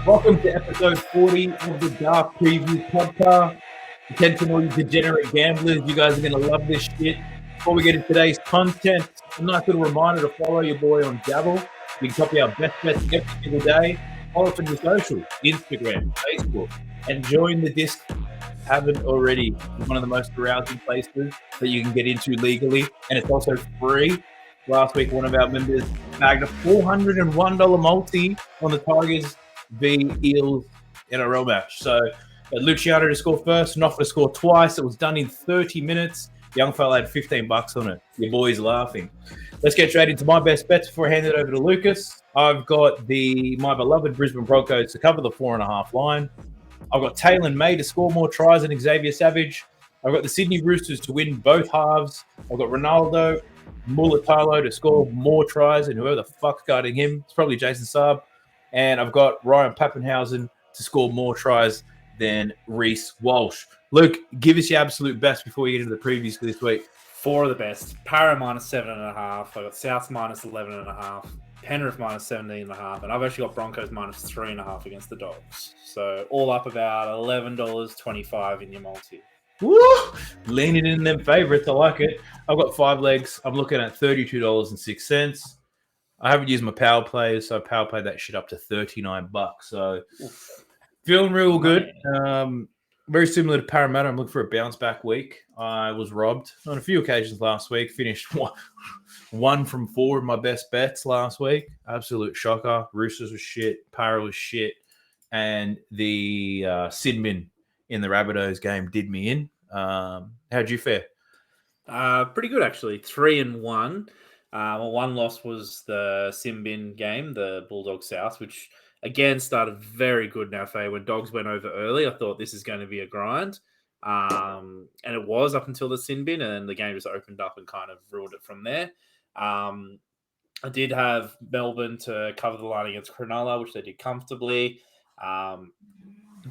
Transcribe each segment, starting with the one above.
Welcome to episode 40 of the Daft Previews podcast. Attention all you degenerate gamblers, you guys are going to love this shit. Before we get into today's content, a nice little reminder to follow your boy on Dabble. You can copy our best bets every single day. Follow us on your socials, Instagram, Facebook, and join the Discord. Haven't already. It's one of the most arousing places that you can get into legally, and it's also free. Last week, one of our members bagged a $401 multi on the Tigers v Eels NRL match. So Luciano to score first, Noffa to score twice. It was done in 30 minutes. Young fella had $15 on it. Your boy's laughing. Let's get straight into my best bets before I hand it over to Lucas. I've got my beloved Brisbane Broncos to cover the 4.5 line. I've got Taylor May to score more tries than Xavier Savage. I've got the Sydney Roosters to win both halves. I've got Ronaldo Mulatalo to score more tries than whoever the fuck's guarding him. It's probably Jason Saab. And I've got Ryan Pappenhausen to score more tries than Reece Walsh. Luke, give us your absolute best before we get into the previews for this week. 4 of the best. Para minus 7.5. I got South minus 11.5. Penrith minus 17.5. And I've actually got Broncos minus 3.5 against the Dogs. So all up about $11.25 in your multi. Woo! Leaning in them favourites. I like it. I've got 5 legs. I'm looking at $32.06. I haven't used my power plays, so I power played that shit up to $39. So feeling real good. Very similar to Parramatta. I'm looking for a bounce back week. I was robbed on a few occasions last week. Finished 1 from 4 of my best bets last week. Absolute shocker. Roosters was shit. Para was shit. And the Sidman in the Rabbitohs game did me in. How'd you fare? Pretty good, actually. 3-1. One loss was the Simbin game, the Bulldogs South, which again started very good now. When Dogs went over early, I thought this is going to be a grind. And it was up until the Sinbin, and the game just opened up and kind of ruled it from there. I did have Melbourne to cover the line against Cronulla, which they did comfortably.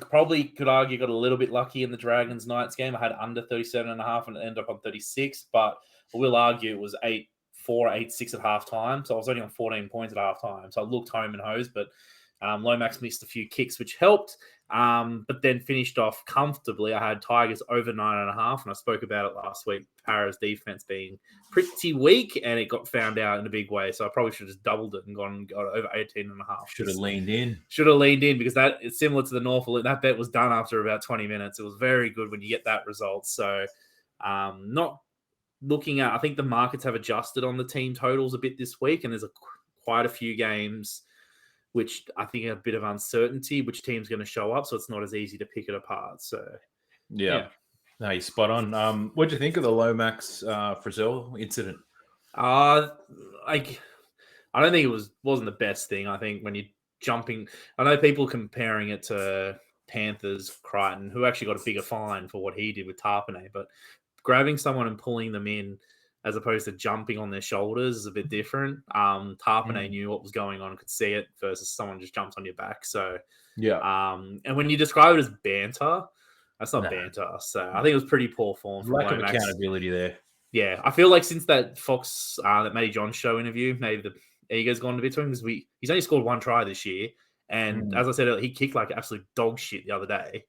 Probably could argue got a little bit lucky in the Dragons Knights game. I had under 37.5 and it ended up on 36, but I will argue it was 8-4, 8-6 at halftime. So I was only on 14 points at halftime. So I looked home and hosed, but Lomax missed a few kicks, which helped. But then finished off comfortably. I had Tigers over 9.5, and I spoke about it last week. Para's defense being pretty weak, and it got found out in a big way. So I probably should have just doubled it and got over 18.5. Should have leaned in. Because that it's similar to the Norfolk. That bet was done after about 20 minutes. It was very good when you get that result. So not looking at, I think the markets have adjusted on the team totals a bit this week, and there's quite a few games which I think are a bit of uncertainty, which team's going to show up, so it's not as easy to pick it apart. So, yeah. No, you're spot on. What do you think of the Lomax Frizzell incident? I don't think it wasn't the best thing. I think when you're jumping, I know people comparing it to Panthers Crichton, who actually got a bigger fine for what he did with Tarpanay, but grabbing someone and pulling them in as opposed to jumping on their shoulders is a bit different. Tarpanay knew what was going on, could see it, versus someone just jumps on your back. So, yeah. And when you describe it as banter, that's not banter. So I think it was pretty poor form. Lack of accountability there. Yeah, I feel like since that Fox, that Matty John show interview, maybe the ego's gone a bit to him, because he's only scored 1 try this year. And as I said, he kicked like absolute dog shit the other day.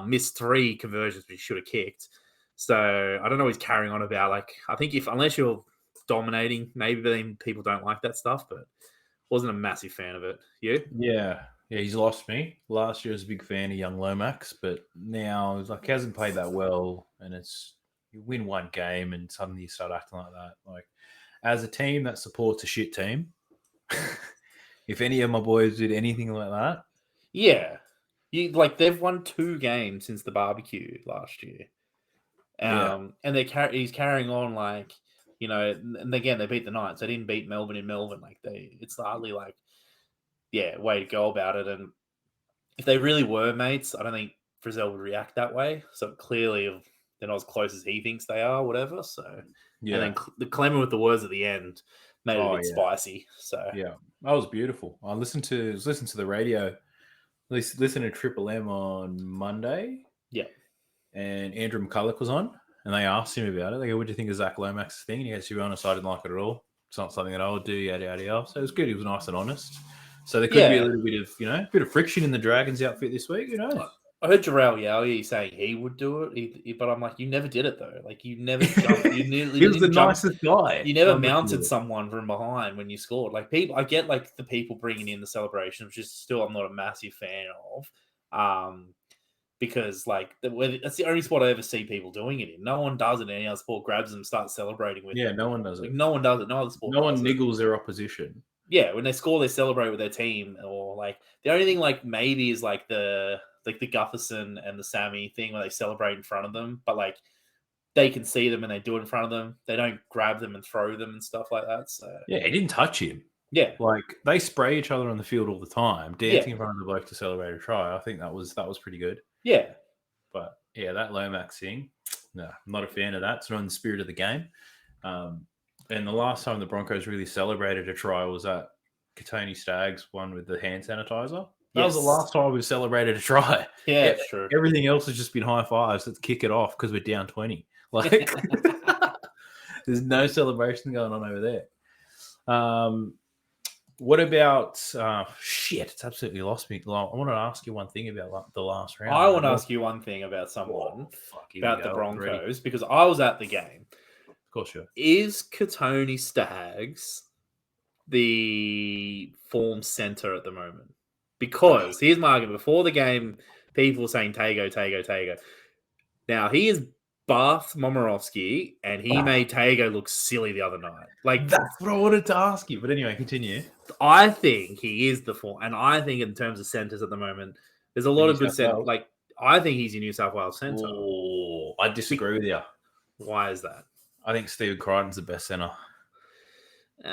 Missed 3 conversions, which he should have kicked. So I don't know what he's carrying on about. Like, I think unless you're dominating, maybe then people don't like that stuff, but wasn't a massive fan of it. You? Yeah, he's lost me. Last year I was a big fan of young Lomax, but now he hasn't played that well, and you win 1 game and suddenly you start acting like that. Like, as a team that supports a shit team, if any of my boys did anything like that. Yeah. They've won 2 games since the barbecue last year. And he's carrying on and again, they beat the Knights. They didn't beat Melbourne in Melbourne. It's hardly way to go about it. And if they really were mates, I don't think Frizzell would react that way. So clearly they're not as close as he thinks they are, whatever. So, yeah. And then the Clement with the words at the end made it a bit spicy. So, yeah, that was beautiful. I listened to the radio, listen to Triple M on Monday. Yeah. And Andrew McCulloch was on, and they asked him about it. They go, "What do you think of Zach Lomax's thing?" And he goes, "To be honest, I didn't like it at all. It's not something that I would do, yada, yada, yada." So it was good. He was nice and honest. So there could be a little bit of friction in the Dragons outfit this week. Who knows? I heard Jarrell Yowie saying he would do it, but I'm like, you never did it though. Like you never jumped. He was the nicest guy. You never mounted someone from behind when you scored. Like people, I get like the people bringing in the celebration, which is still I'm not a massive fan of. Because like that's the only sport I ever see people doing it in. No one does it in any other sport. Grabs them, starts celebrating with. Yeah, no one does it. Like, no one does it. No other sport. No one niggles their opposition. Yeah, when they score, they celebrate with their team, or like the only thing like maybe is like the Gutherson and the Sammy thing where they celebrate in front of them, but like they can see them and they do it in front of them. They don't grab them and throw them and stuff like that. So yeah, he didn't touch him. Yeah, like they spray each other on the field all the time, dancing in front of the bloke to celebrate a try. I think that was pretty good. Yeah, but yeah, that Lomax thing, no, I'm not a fan of that. It's not in the spirit of the game. And the last time the Broncos really celebrated a try was at Katoni Staggs one with the hand sanitizer. That was the last time we celebrated a try. Yeah, that's true. Everything else has just been high fives. Let's kick it off because we're down 20. Like, there's no celebration going on over there. What about shit? It's absolutely lost me. I want to ask you one thing about the last round. I want to ask you one thing about someone about the Broncos because I was at the game. Of course, sure. Is Katoni Staggs the form center at the moment? Because here's my argument. Before the game, people were saying Tago. Now, he is Bath Momorowski, and he made Tago look silly the other night. Like that's what I wanted to ask you. But anyway, continue. I think he is the form. And I think in terms of centers at the moment, there's a lot of good centers. Like, I think he's your New South Wales center. Oh, I disagree with you. Why is that? I think Stephen Crichton's the best center. He's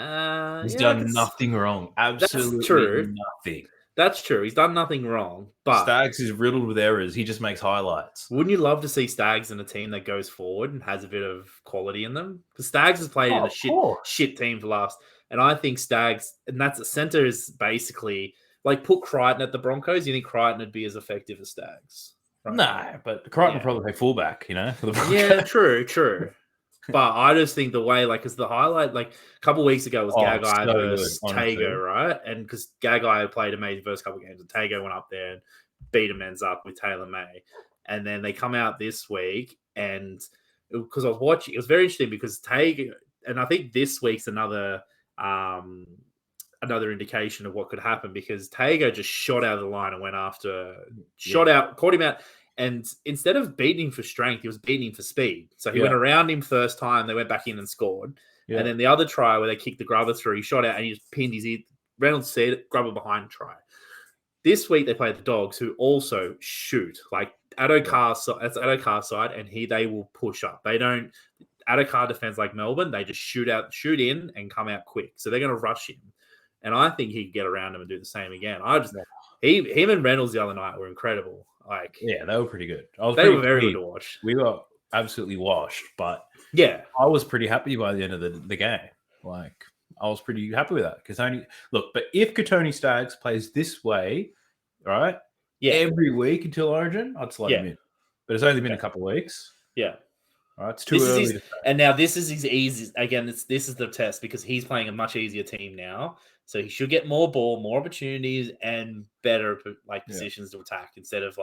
yeah, done nothing wrong. Absolutely nothing. That's true. He's done nothing wrong. But Staggs is riddled with errors. He just makes highlights. Wouldn't you love to see Staggs in a team that goes forward and has a bit of quality in them? Because Staggs has played in a shit team for last. And I think Staggs, and that's a center is basically like put Crichton at the Broncos. You think Crichton would be as effective as Staggs? Right? No, but Crichton would probably play fullback, for the Broncos. Yeah, true. But I just think the way, like, because the highlight, like, a couple of weeks ago was Gagai versus Tago, right? And because Gagai played amazing first couple of games, and Tago went up there and beat him ends up with Taylor May. And then they come out this week, and because I was watching, it was very interesting because Tago, and I think this week's another indication of what could happen because Tago just shot out of the line and went after, caught him out. And instead of beating him for strength, he was beating him for speed. So he went around him first time. They went back in and scored. Yeah. And then the other try where they kicked the grubber through, he shot out and he just pinned his ear. Reynolds said, grubber behind try. This week they played the Dogs, who also shoot. Like Addo-Carr's side, and they will push up. They don't. Addo-Carr defends like Melbourne. They just shoot in, and come out quick. So they're going to rush him. And I think he could get around him and do the same again. Him and Reynolds the other night were incredible. Like, yeah, they were pretty good. They were very good to watch. We got absolutely washed, but yeah, I was pretty happy by the end of the game. Like, I was pretty happy with that because but if Katoni Staggs plays this way, right, every week until Origin, I'd slot him in. But it's only been a couple of weeks. Yeah. All right, it's too early. And now this is his easy. Again, this is the test because he's playing a much easier team now. So he should get more ball, more opportunities, and better positions to attack instead of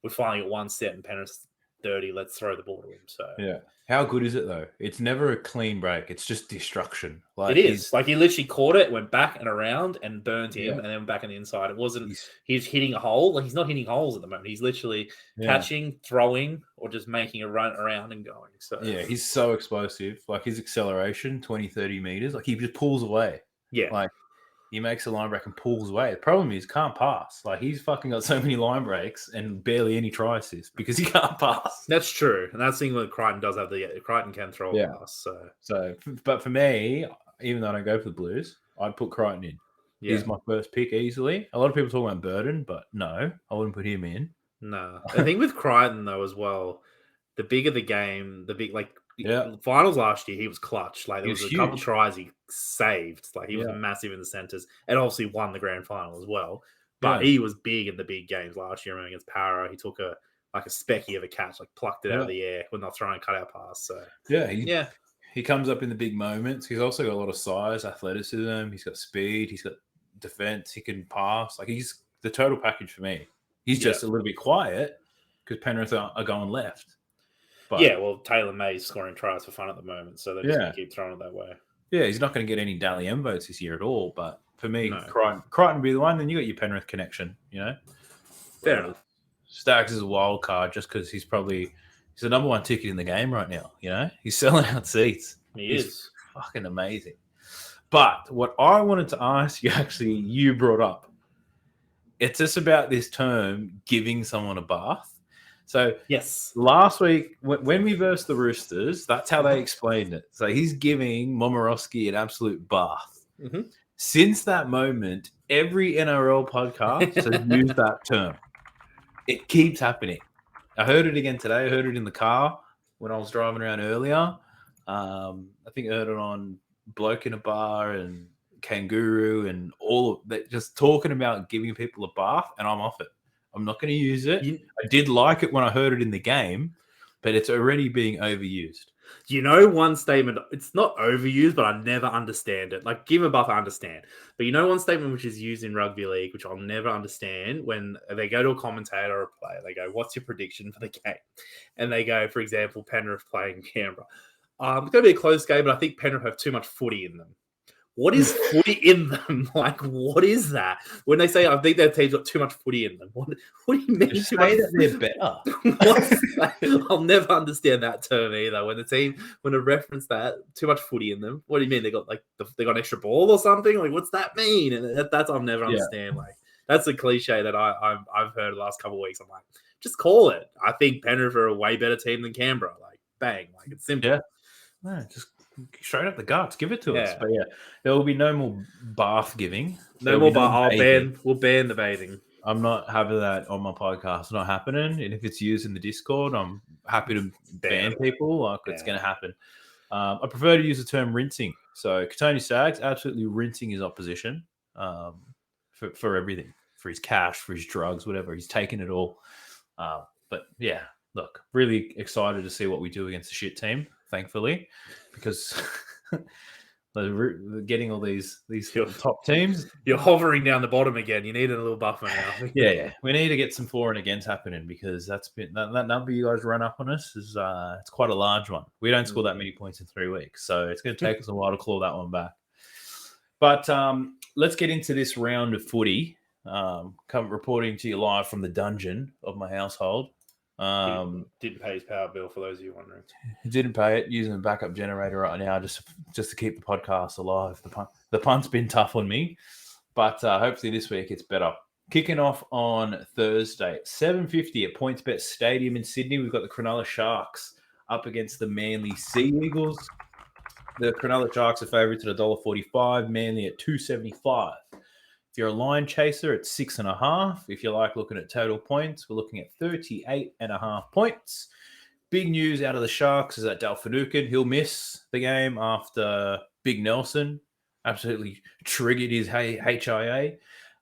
we're finally at one set and Penrith's 30. Let's throw the ball to him. So yeah, how good is it though? It's never a clean break. It's just destruction. It is he literally caught it, went back and around, and burned him, and then back on the inside. It wasn't. He's hitting a hole. He's not hitting holes at the moment. He's literally catching, throwing, or just making a run around and going. So yeah, he's so explosive. Like his acceleration, 20, 30 meters. Like he just pulls away. Yeah, he makes a line break and pulls away. The problem is can't pass. Like he's fucking got so many line breaks and barely any try assists because he can't pass. That's true. And that's the thing that Crichton does have. Crichton can throw a pass. But for me, even though I don't go for the Blues, I'd put Crichton in. Yeah. He's my first pick easily. A lot of people talk about Burden, but no, I wouldn't put him in. No. The thing with Crichton though as well, the bigger the game, finals last year, he was clutch. There was a couple tries he saved. He was massive in the centers and obviously won the grand final as well. But he was big in the big games last year. I remember against Para, he took a specky of a catch, plucked it out of the air when they're throwing cutout pass. So he comes up in the big moments. He's also got a lot of size, athleticism. He's got speed. He's got defense. He can pass. Like, he's the total package for me. He's just a little bit quiet because Penrith are going left. But well, Taylor May's scoring tries for fun at the moment, so they're just going to keep throwing it that way. Yeah, he's not going to get any Dally M votes this year at all. But for me, No. Crichton would be the one. Then you got your Penrith connection, you know? Fair enough. Staggs is a wild card just because he's the number one ticket in the game right now, you know? He's selling out seats. He's fucking amazing. But what I wanted to ask you, actually, you brought up, it's just about this term, giving someone a bath. So yes, last week, when we versed the Roosters, that's how they explained it. So he's giving Momorowski an absolute bath. Mm-hmm. Since that moment, every NRL podcast has used that term. It keeps happening. I heard it again today. I heard it in the car when I was driving around earlier. I think I heard it on Bloke in a Bar and Kangaroo and all of that, just talking about giving people a bath, and I'm off it. I'm not going to use it. I did like it when I heard it in the game, but it's already being overused. You know, one statement, it's not overused, but I never understand it. Like, give a buff, I understand. But you know, one statement which is used in rugby league, which I'll never understand, when they go to a commentator or a player, they go, what's your prediction for the game? And they go, for example, Penrith playing Canberra. It's going to be a close game, but I think Penrith have too much footy in them. What is footy in them? Like, what is that? When they say, I think their team's got too much footy in them. What do you mean? Just say that they're better. I'll never understand that term either. When they reference that, too much footy in them. What do you mean? They got an extra ball or something? Like, what's that mean? And that's I'll never understand. Like, that's a cliche that I've heard the last couple of weeks. I'm like, just call it. I think Penrith are a way better team than Canberra. Like, bang. Like, it's simple. Yeah. No, just straight up the guts. Give it to us. But there will be no more bath giving. No more bath. We'll ban the bathing. I'm not having that on my podcast. It's not happening. And if it's used in the Discord, I'm happy to ban people. Like, it's going to happen. I prefer to use the term rinsing. So Katoni Staggs absolutely rinsing his opposition for everything, for his cash, for his drugs, whatever. He's taken it all. But yeah, look, really excited to see what we do against the shit team. Thankfully, because getting all these top teams, you're hovering down the bottom again. You need a little buffer now. yeah, we need to get some for and against happening, because that's been that number you guys run up on us is it's quite a large one. We don't score that many points in 3 weeks, so it's going to take us a while to claw that one back. But let's get into this round of footy. Reporting to you live from the dungeon of my household. Didn't pay his power bill, for those of you wondering. He didn't pay it, using a backup generator right now just to keep the podcast alive. The punt's been tough on me, but hopefully this week it's better. Kicking off on Thursday at 7:50 at PointsBet Stadium in Sydney, we've got the Cronulla Sharks up against the Manly Sea Eagles. The Cronulla Sharks are favourites at $1.45, Manly at $2.75. If you're a line chaser, it's 6.5. If you like looking at total points, we're looking at 38.5 points. Big news out of the Sharks is that Dal Finucane, he'll miss the game after Big Nelson absolutely triggered his HIA.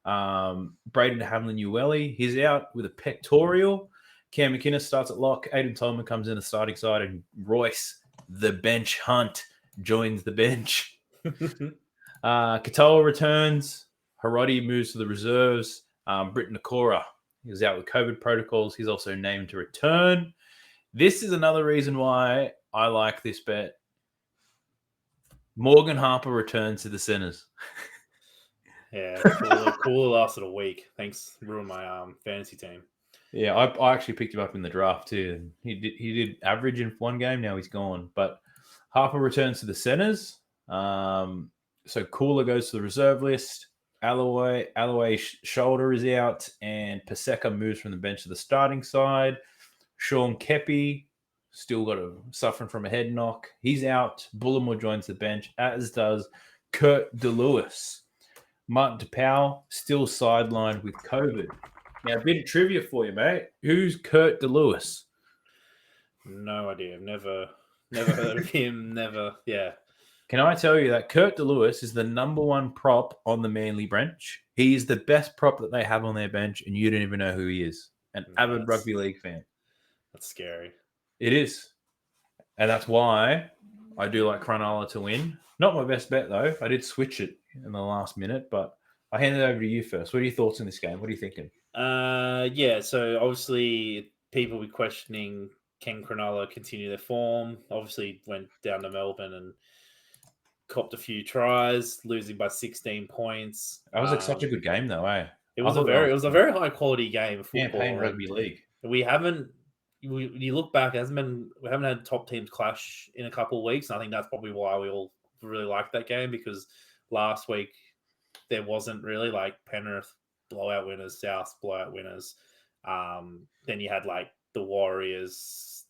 Braden Hamlin-Uele, he's out with a pectoral. Cam McInnes starts at lock. Aiden Tolman comes in the starting side, and Royce, the bench hunt, joins the bench. Katoa returns. Harodi moves to the reserves. Britton Nakora, he was out with COVID protocols. He's also named to return. This is another reason why I like this bet. Morgan Harper returns to the centers. Yeah, cool lasted a week. Thanks, ruined my fantasy team. Yeah, I actually picked him up in the draft too. He did average in one game. Now he's gone. But Harper returns to the centers. So Cooler goes to the reserve list. Alloway shoulder is out, and Paseka moves from the bench to the starting side. Sean Kepi still suffering from a head knock. He's out. Bullimore joins the bench, as does Kurt DeLewis. Martin Tapau still sidelined with COVID. Now, a bit of trivia for you, mate. Who's Kurt DeLewis? No idea. Never heard of him. Never. Yeah. Can I tell you that Kurt DeLewis is the number one prop on the Manly bench? He is the best prop that they have on their bench, and you don't even know who he is. An avid rugby league fan. That's scary. It is. And that's why I do like Cronulla to win. Not my best bet, though. I did switch it in the last minute, but I hand it over to you first. What are your thoughts on this game? What are you thinking? Yeah, so obviously people will be questioning, can Cronulla continue their form? Obviously went down to Melbourne and copped a few tries, losing by 16 points. That was like such a good game, though, eh? It was a very high quality game of football. Campaign rugby league. We haven't. You look back, we haven't had top teams clash in a couple of weeks. And I think that's probably why we all really liked that game, because last week there wasn't really like Penrith blowout winners, South blowout winners. Then you had like the Warriors,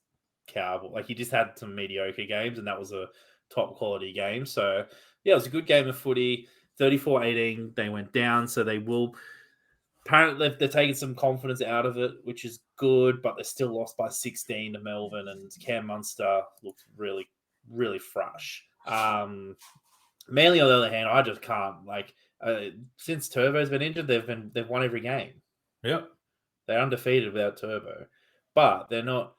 Cowboys. Like you just had some mediocre games, and that was a top quality game. So yeah, it was a good game of footy. 34-18, they went down, so they will. Apparently, they're taking some confidence out of it, which is good, but they still lost by 16 to Melbourne, and Cam Munster looked really, really fresh. Manly, on the other hand, I just can't. Since Turbo's been injured, they've won every game. Yep. They're undefeated without Turbo, but they're not.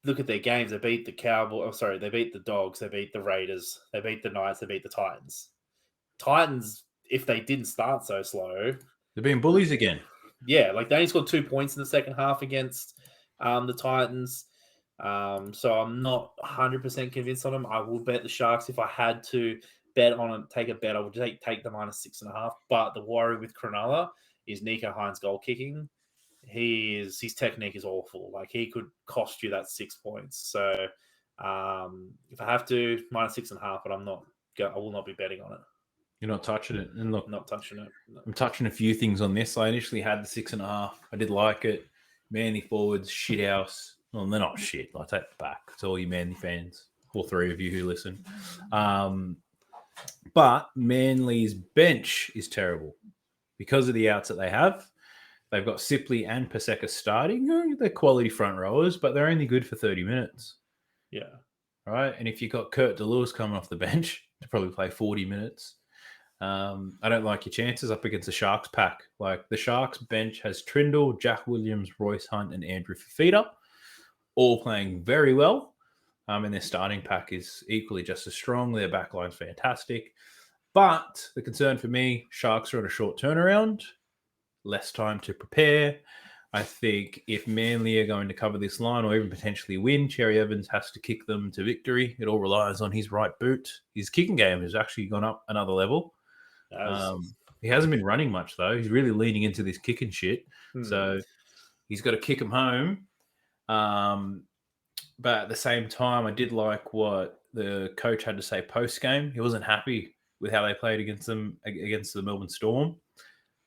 Look at their games. They beat the Cowboys. Oh, sorry, they beat the Dogs. They beat the Raiders. They beat the Knights. They beat the Titans. Titans, if they didn't start so slow, they're being bullies again. Yeah, like they only scored 2 points in the second half against the Titans. So I'm not 100% convinced on them. I will bet the Sharks if I had to bet on it, take a bet. I would take the -6.5. But the worry with Cronulla is Nico Hines goal kicking. His technique is awful. Like he could cost you that 6 points. So if I have to, -6.5, but I will not be betting on it. You're not touching it. And look, not touching it. No. I'm touching a few things on this. I initially had the 6.5. I did like it. Manly forwards, shithouse. Well, they're not shit. I take it back. It's all you Manly fans, all three of you who listen. But Manly's bench is terrible because of the outs that they have. They've got Sipley and Paseka starting. They're quality front rowers, but they're only good for 30 minutes. Yeah. Right? And if you've got Kurt DeLewis coming off the bench to probably play 40 minutes, I don't like your chances up against the Sharks pack. Like the Sharks bench has Trindle, Jack Williams, Royce Hunt, and Andrew Fafita, all playing very well. And their starting pack is equally just as strong. Their backline's fantastic. But the concern for me, Sharks are on a short turnaround, less time to prepare. I think if Manly are going to cover this line or even potentially win, Cherry Evans has to kick them to victory. It all relies on his right boot. His kicking game has actually gone up another level. He hasn't been running much, though. He's really leaning into this kicking shit. So he's got to kick him home. But at the same time, I did like what the coach had to say post-game. He wasn't happy with how they played against the Melbourne Storm.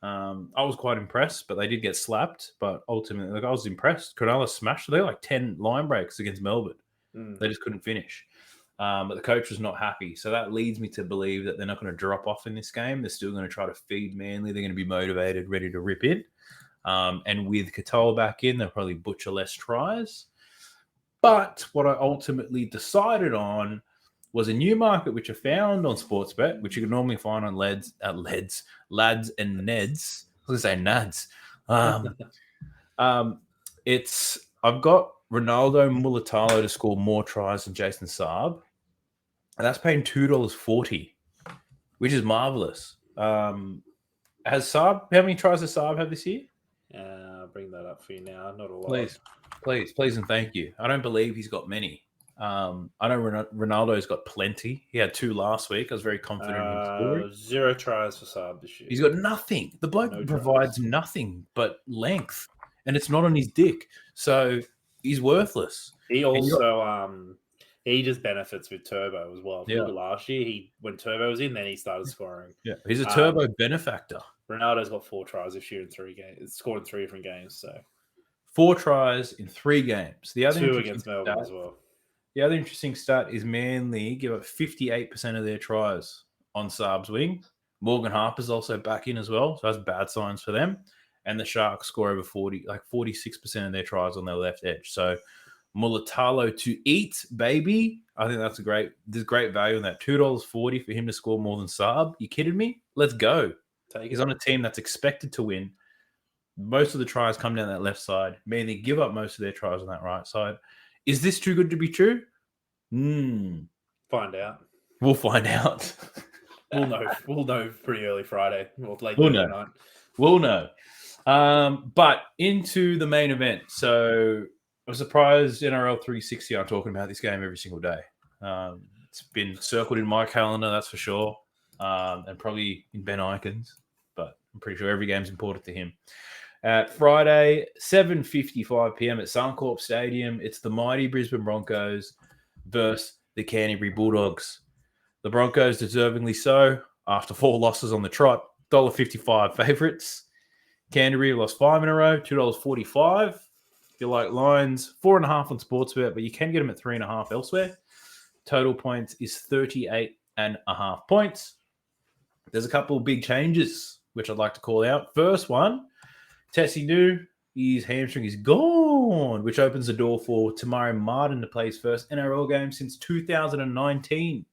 I was quite impressed, but they did get slapped. But ultimately, I was impressed. Cronulla smashed. They had like 10 line breaks against Melbourne. They just couldn't finish. But the coach was not happy. So that leads me to believe that they're not going to drop off in this game. They're still going to try to feed Manly. They're going to be motivated, ready to rip in. And with Katoa back in, they'll probably butcher less tries. But what I ultimately decided on was a new market which I found on Sportsbet, which you can normally find on Lads and Neds. I was going to say Nads. I've got Ronaldo Mulatalo to score more tries than Jason Saab. And that's paying $2.40, which is marvelous. Has Saab, how many tries does Saab have this year? I'll bring that up for you now. Not a lot. Please, and thank you. I don't believe he's got many. I know Ronaldo's got plenty. He had 2 last week. I was very confident in his scoring. 0 tries for Saab this year. He's got nothing. The bloke provides nothing but length, and it's not on his dick. So he's worthless. He also he just benefits with Turbo as well. Yeah. Look at last year, when Turbo was in, then he started scoring. Yeah, he's a Turbo benefactor. Ronaldo's got 4 tries this year in 3 games. It's scored in 3 different games. So 4 tries in 3 games. The other 2 against Melbourne as well. The other interesting stat is Manly give up 58% of their tries on Saab's wing. Morgan Harper's also back in as well, so that's bad signs for them. And the Sharks score over 46% of their tries on their left edge. So Mulatalo to eat, baby. I think there's great value in that. $2.40 for him to score more than Saab. You kidding me? Let's go. He's on a team that's expected to win. Most of the tries come down that left side. Manly give up most of their tries on that right side. Is this too good to be true? Find out. We'll find out. We'll know pretty early Friday or late We'll Thursday know. night. We'll know. But into the main event. So I was surprised NRL 360 aren't talking about this game every single day. It's been circled in my calendar, that's for sure, and probably in Ben Icon's, but I'm pretty sure every game's important to him. Friday, 7:55 p.m. at Suncorp Stadium, it's the mighty Brisbane Broncos versus the Canterbury Bulldogs. The Broncos deservingly so, after 4 losses on the trot, $1.55 favourites. Canterbury lost 5 in a row, $2.45. If you like lines, 4.5 on Sportsbet, but you can get them at 3.5 elsewhere. Total points is 38.5 points. There's a couple of big changes, which I'd like to call out. First one, Tessie New, his hamstring is gone, which opens the door for Tamari Martin to play his first NRL game since 2019.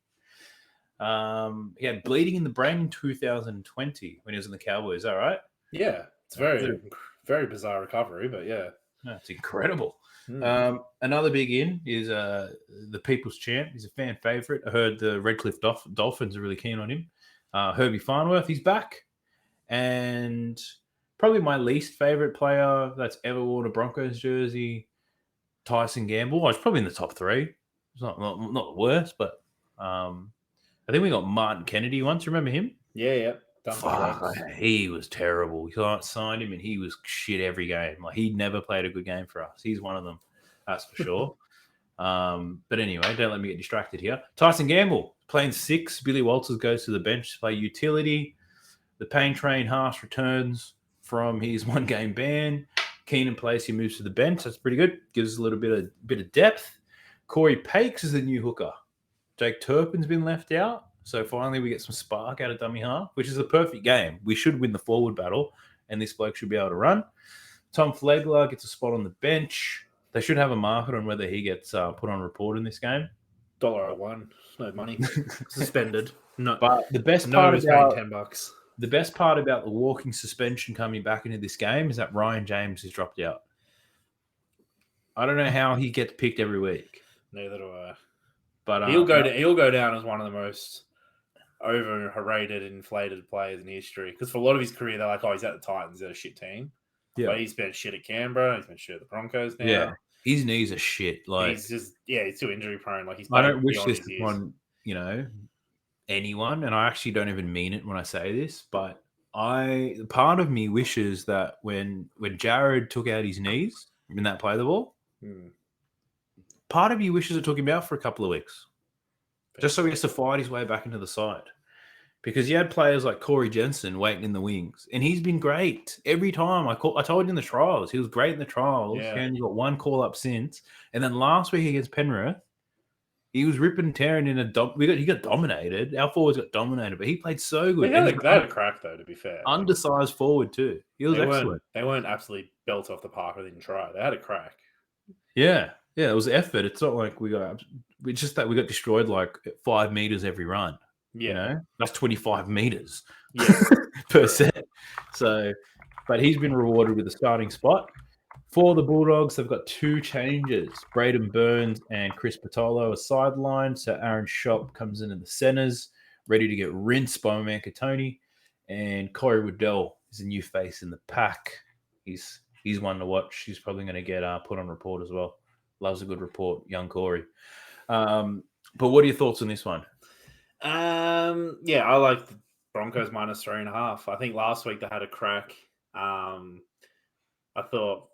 He had bleeding in the brain in 2020 when he was in the Cowboys. Is that right? Yeah, it's very bizarre recovery, but yeah. No, it's incredible. Another big in is the People's Champ. He's a fan favourite. I heard the Redcliffe Dolphins are really keen on him. Herbie Farnworth, he's back. And probably my least favourite player that's ever worn a Broncos jersey, Tyson Gamble. Oh, it's probably in the top 3. It's not the worst, but I think we got Martin Kennedy once. Remember him? Yeah. Fuck, he was terrible. We signed him and he was shit every game. Like, he never played a good game for us. He's one of them, that's for sure. But anyway, don't let me get distracted here. Tyson Gamble playing 6. Billy Walters goes to the bench to play utility. The Pain Train Haas returns from his 1-game ban. Keenan plays, he moves to the bench. That's pretty good. Gives us a little bit of depth. Corey Pakes is the new hooker. Jake Turpin's been left out. So finally we get some spark out of dummy half, which is a perfect game. We should win the forward battle, and this bloke should be able to run. Tom Flegler gets a spot on the bench. They should have a market on whether he gets put on report in this game. $1.01, no money. Suspended. No, but the best no part one's about paying $10. The best part about the walking suspension coming back into this game is that Ryan James has dropped out. I don't know how he gets picked every week. Neither do I. But he'll go down as one of the most overrated, inflated players in history. Because for a lot of his career, they're like, "Oh, he's at the Titans, they're a shit team." Yeah, but he's been shit at Canberra. He's been shit at the Broncos now. Yeah, his knees are shit. Like, he's too injury prone. Like, I don't wish this upon anyone, and I actually don't even mean it when I say this, but part of me wishes that when Jared took out his knees in that play the ball, part of me wishes it took him out for a couple of weeks, just so he has to fight his way back into the side. Because you had players like Corey Jensen waiting in the wings, and he's been great every time. I told you in the trials, he was great in the trials, and he got 1 call up since. And then last week against Penrith, he was ripping and tearing in he got dominated. Our forwards got dominated, but he played so good. They had a crack, though, to be fair. Undersized forward, too. He was excellent. They weren't absolutely built off the park or didn't try. They had a crack. Yeah, it was effort. It's not like it's just that we got destroyed like 5 meters every run. Yeah. That's 25 meters per set. So, but he's been rewarded with a starting spot. For the Bulldogs, they've got 2 changes. Braden Burns and Chris Patolo are sidelined. So Aaron Schopp comes in the centers, ready to get rinsed by Mankatoni. And Corey Waddell is a new face in the pack. He's one to watch. He's probably going to get put on report as well. Loves a good report, young Corey. But what are your thoughts on this one? I like the Broncos minus 3.5. I think last week they had a crack. I thought,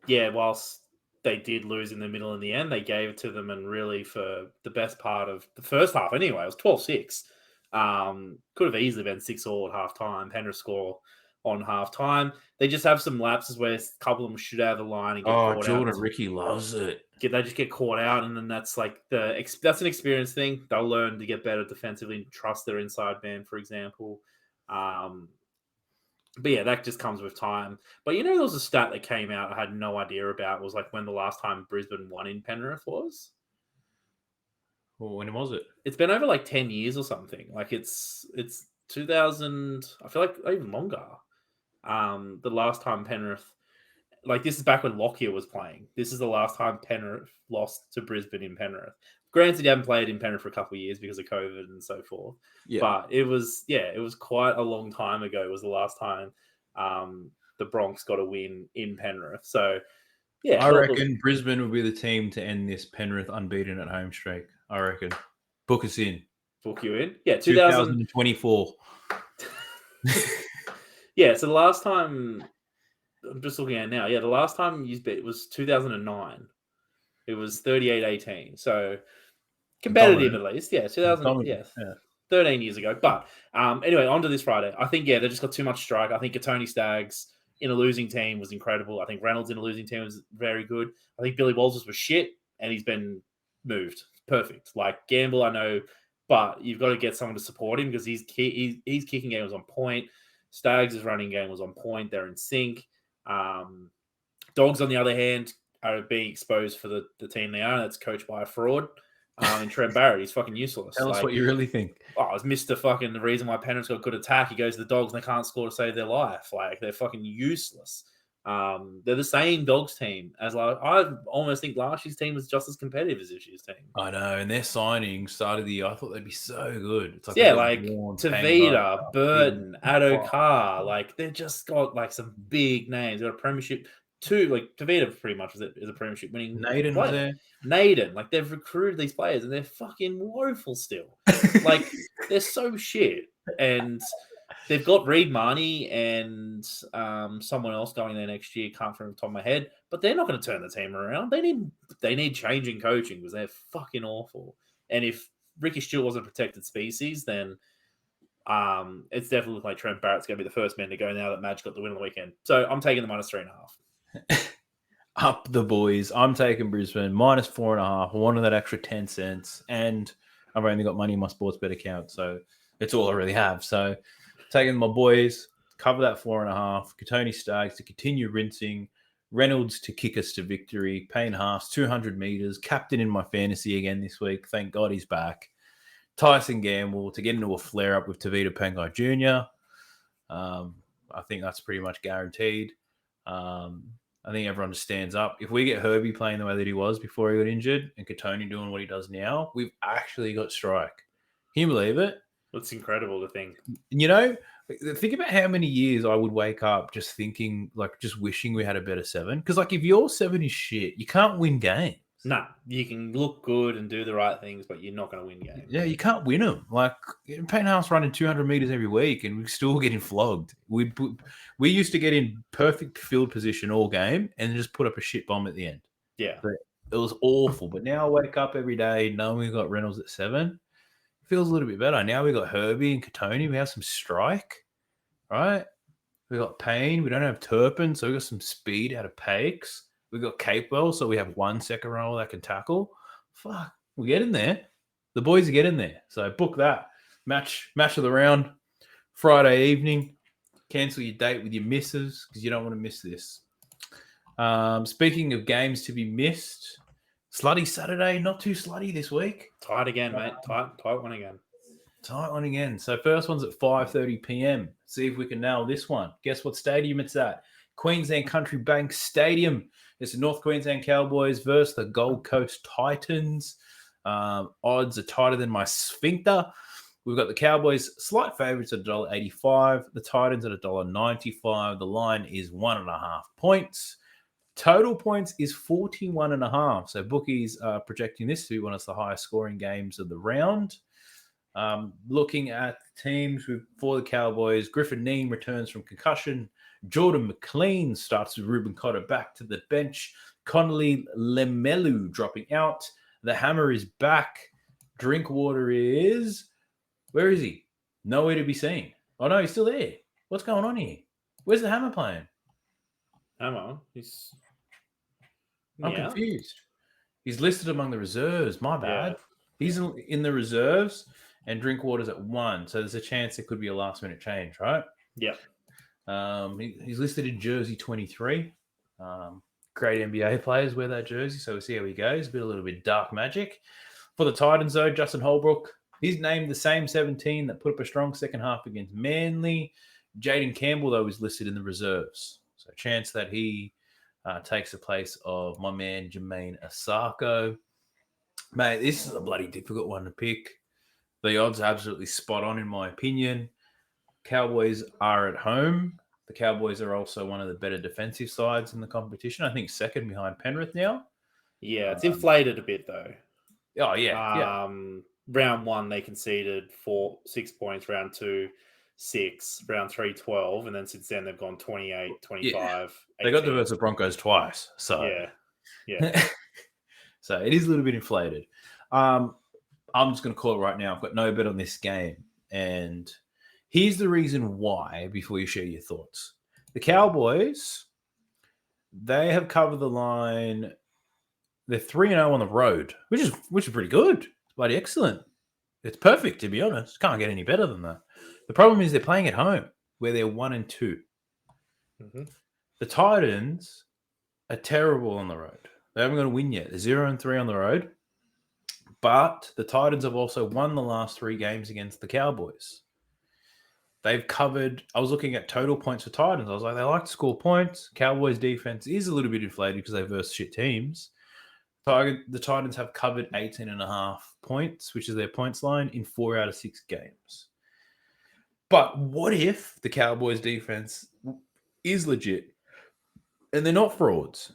whilst they did lose in the middle in the end, they gave it to them, and really for the best part of the first half anyway, it was 12-6. Could have easily been 6-all at halftime. Penrith score on halftime. They just have some lapses where a couple of them shoot out of the line and get caught out. Jordan Ricky loves it. They just get caught out, and then that's like that's an experience thing. They'll learn to get better defensively and trust their inside man, for example. But yeah, that just comes with time. But there was a stat that came out I had no idea about. It was like when the last time Brisbane won in Penrith was. Well, when was it? It's been over like 10 years or something. Like it's 2000. I feel like even longer. The last time Penrith, like this is back when Lockyer was playing. This is the last time Penrith lost to Brisbane in Penrith. Granted, you haven't played in Penrith for a couple of years because of COVID and so forth. Yeah. But it was quite a long time ago. It was the last time the Bronx got a win in Penrith. So, yeah. I reckon Brisbane will be the team to end this Penrith unbeaten at home streak. I reckon. Book us in. Book you in? Yeah, 2024. Yeah, so the last time, I'm just looking at it now. Yeah, the last time you beat was 2009. It was 38-18. So, competitive at least. Yeah, 2000. Yeah. 13 years ago. But anyway, on to this Friday. I think, they just got too much strike. I think Tony Staggs in a losing team was incredible. I think Reynolds in a losing team was very good. I think Billy Walters was shit, and he's been moved. Perfect. Like, Gamble, I know, but you've got to get someone to support him because his kicking game was on point. Staggs' running game was on point. They're in sync. Dogs, on the other hand, are being exposed for the team they are. That's coached by a fraud. And Trent Barrett, he's fucking useless. Tell us what you really think. Oh, it's Mr. fucking the reason why Penrith's got good attack. He goes to the Dogs and they can't score to save their life. Like, they're fucking useless. They're the same Dogs team as I almost think last year's team was just as competitive as this year's team. I know, and their signings started the year. I thought they'd be so good. It's like Tavita, Burton, Addo Carr. Like, they've just got like some big names. They've got a premiership. Tavita pretty much is a premiership winning. Naden was there. Naden, like, they've recruited these players and they're fucking woeful still. Like, they're so shit. And they've got Reid Marnie and someone else going there next year. Can't remember the top of my head, but they're not going to turn the team around. They need changing coaching because they're fucking awful. And if Ricky Stewart wasn't a protected species, then it's definitely like Trent Barrett's going to be the first man to go now that Madge got the win on the weekend. So I'm taking the -3.5. Up the boys. I'm taking Brisbane -4.5. I wanted that extra 10 cents, and I've only got money in my sports bet account, so it's all I really have. So taking my boys, cover that 4.5. Tony Staggs to continue rinsing. Reynolds to kick us to victory. Payne Haas, 200 meters. Captain in my fantasy again this week. Thank God he's back. Tyson Gamble to get into a flare-up with Tavita Pangai Jr. I think that's pretty much guaranteed. I think everyone just stands up. If we get Herbie playing the way that he was before he got injured and Katoni doing what he does now, we've actually got strike. Can you believe it? It's incredible to think. Think about how many years I would wake up just thinking, like, just wishing we had a better 7. Because, like, if your 7 is shit, you can't win games. No, you can look good and do the right things, but you're not going to win games. Yeah, you can't win them. Like, Payne House running 200 meters every week, and we're still getting flogged. We used to get in perfect field position all game and just put up a shit bomb at the end. Yeah. But it was awful. But now I wake up every day knowing we've got Reynolds at 7. It feels a little bit better. Now we've got Herbie and Katoni. We have some strike, right? We've got Payne. We don't have Turpin, so we've got some speed out of Pakes. We've got Capewell, so we have 1 second row that can tackle. Fuck, we're getting there. The boys are getting there. So book that. Match of the round, Friday evening. Cancel your date with your missus because you don't want to miss this. Speaking of games to be missed, slutty Saturday, not too slutty this week. Tight again, mate. Tight one again. Tight one again. So first one's at 5:30 p.m. See if we can nail this one. Guess what stadium it's at? Queensland Country Bank Stadium. It's the North Queensland Cowboys versus the Gold Coast Titans. Odds are tighter than my sphincter. We've got the Cowboys slight favourites at $1.85. The Titans at $1.95. The line is 1.5 points. Total points is 41.5. So bookies are projecting this to be one of the highest scoring games of the round. Looking at teams for the Cowboys, Griffin Neen returns from concussion. Jordan McLean starts with Ruben Cotter back to the bench. Connolly Lemelu dropping out. The Hammer is back. Drinkwater is... Where is he? Nowhere to be seen. Oh, no, he's still there. What's going on here? Where's the Hammer playing? Hammer? I'm confused. He's listed among the reserves. My bad. Yeah. He's in the reserves and Drinkwater's at 1. So there's a chance there could be a last-minute change, right? Yeah. He's listed in jersey 23. Great NBA players wear that jersey, so we'll see how he goes. A little bit dark magic. For the Titans, though, Justin Holbrook, he's named the same 17 that put up a strong second half against Manly. Jaden Campbell, though, is listed in the reserves. So chance that he takes the place of my man Jermaine Asako. Mate, this is a bloody difficult one to pick. The odds are absolutely spot on, in my opinion. Cowboys are at home. The Cowboys are also one of the better defensive sides in the competition. I think second behind Penrith now. Yeah, it's inflated a bit though. Oh, yeah. Round 1, they conceded 6 points. Round 2, 6. Round 3, 12. And then since then, they've gone 28, 25. Yeah. They got the versus Broncos twice. So, yeah. So it is a little bit inflated. I'm just going to call it right now. I've got no bet on this game. And here's the reason why, before you share your thoughts. The Cowboys, they have covered the line. They're 3-0 on the road, which is pretty good. It's bloody excellent. It's perfect, to be honest. Can't get any better than that. The problem is they're playing at home, where they're 1-2. Mm-hmm. The Titans are terrible on the road. They haven't got a win yet. They're 0-3 on the road. But the Titans have also won the last 3 games against the Cowboys. They've covered. I was looking at total points for Titans. I was like, they like to score points. Cowboys defense is a little bit inflated because they verse shit teams. The Titans have covered 18.5 points, which is their points line, in 4 out of 6 games. But what if the Cowboys defense is legit and they're not frauds?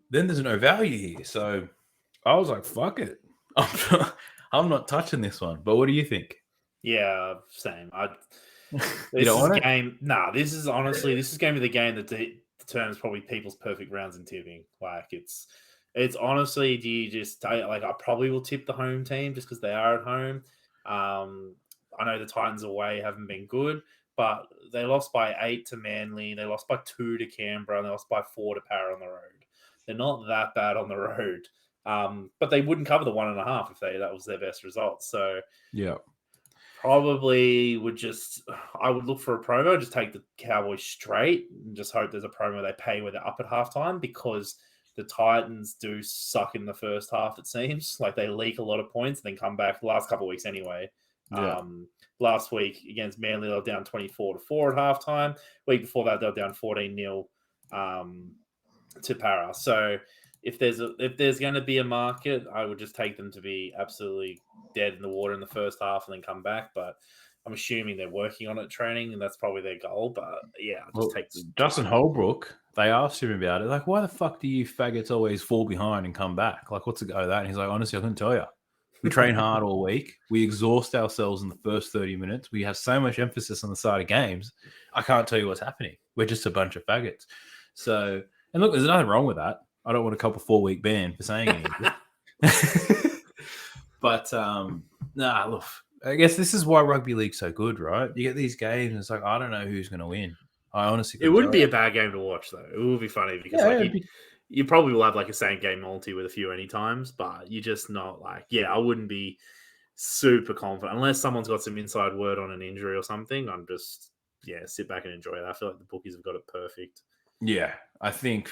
Then there's no value here. So I was like, fuck it. I'm not touching this one. But what do you think? Yeah, same. You don't want it? This is going to be the game that determines probably people's perfect rounds in tipping. Like it's honestly, do you just like, I probably will tip the home team just because they are at home. I know the Titans away haven't been good, but they lost by 8 to Manly. They lost by 2 to Canberra, and they lost by 4 to Para on the road. They're not that bad on the road. But they wouldn't cover the 1.5 if that was their best result. So yeah, probably I would look for a promo, just take the Cowboys straight and just hope there's a promo they pay where they're up at halftime, because the Titans do suck in the first half, it seems. Like they leak a lot of points and then come back the last couple of weeks anyway. Yeah. Last week against Manly, they were down 24-4 at halftime. Week before that, they were down 14-0 to Para. So if there's going to be a market, I would just take them to be absolutely dead in the water in the first half and then come back. But I'm assuming they're working on it, training, and that's probably their goal. But yeah, take Justin Holbrook. They asked him about it. Like, why the fuck do you faggots always fall behind and come back? Like, what's the go of that? And he's like, honestly, I couldn't tell you. We train hard all week. We exhaust ourselves in the first 30 minutes. We have so much emphasis on the side of games. I can't tell you what's happening. We're just a bunch of faggots. So, and look, there's nothing wrong with that. I don't want a couple 4-week ban for saying anything. But, look, I guess this is why rugby league's so good, right? You get these games, and it's like, I don't know who's going to win. I honestly It wouldn't be a bad game to watch, though. It would be funny because you probably will have like a same game multi with a few any times, but you're just not like, I wouldn't be super confident unless someone's got some inside word on an injury or something. I'm just, sit back and enjoy it. I feel like the bookies have got it perfect. Yeah, I think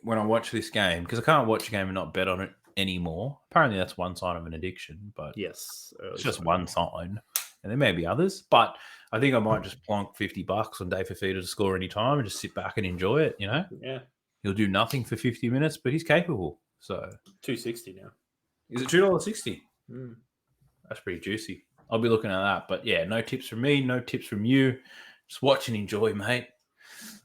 when I watch this game, because I can't watch a game and not bet on it anymore. Apparently that's one sign of an addiction, but yes, it's just one sign. And there may be others, but I think I might just plonk $50 on Dave Fafita to score any time and just sit back and enjoy it, you know? Yeah. He'll do nothing for 50 minutes, but he's capable. So $2.60 now. Is it $2.60? Mm. That's pretty juicy. I'll be looking at that. But yeah, no tips from me, no tips from you. Just watch and enjoy, mate.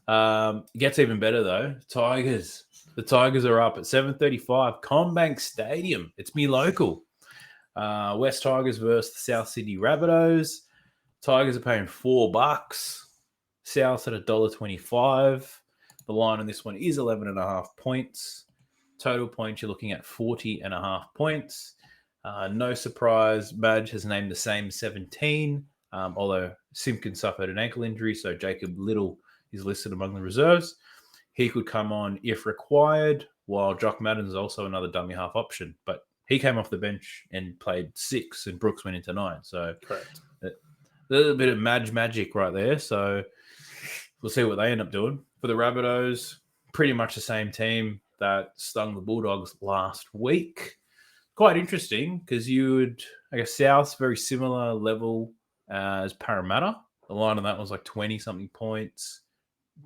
It gets even better though. Tigers. The Tigers are up at 7:35, CommBank Stadium. It's me local. West Tigers versus the South Sydney Rabbitohs. Tigers are paying $4. South at $1.25. The line on this one is 11.5 points. Total points, you're looking at 40.5 points. No surprise, Madge has named the same 17, although Simpkin suffered an ankle injury, so Jacob Little is listed among the reserves. He could come on if required, while Jock Madden is also another dummy half option, but he came off the bench and played 6, and Brooks went into 9. So correct. A little bit of Madge magic right there. So we'll see what they end up doing. For the Rabbitohs, pretty much the same team that stung the Bulldogs last week. Quite interesting because South's very similar level as Parramatta. The line on that was like 20-something points.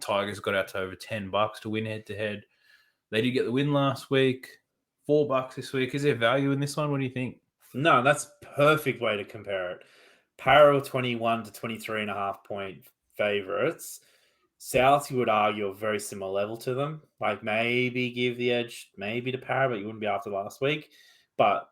Tigers got out to over $10 to win head-to-head. They did get the win last week. $4 this week. Is there value in this one? What do you think? No, that's perfect way to compare it. Para 21 to 23.5 point favourites. South, you would argue, are very similar level to them. Like maybe give the edge, maybe to Para, but you wouldn't be after last week. But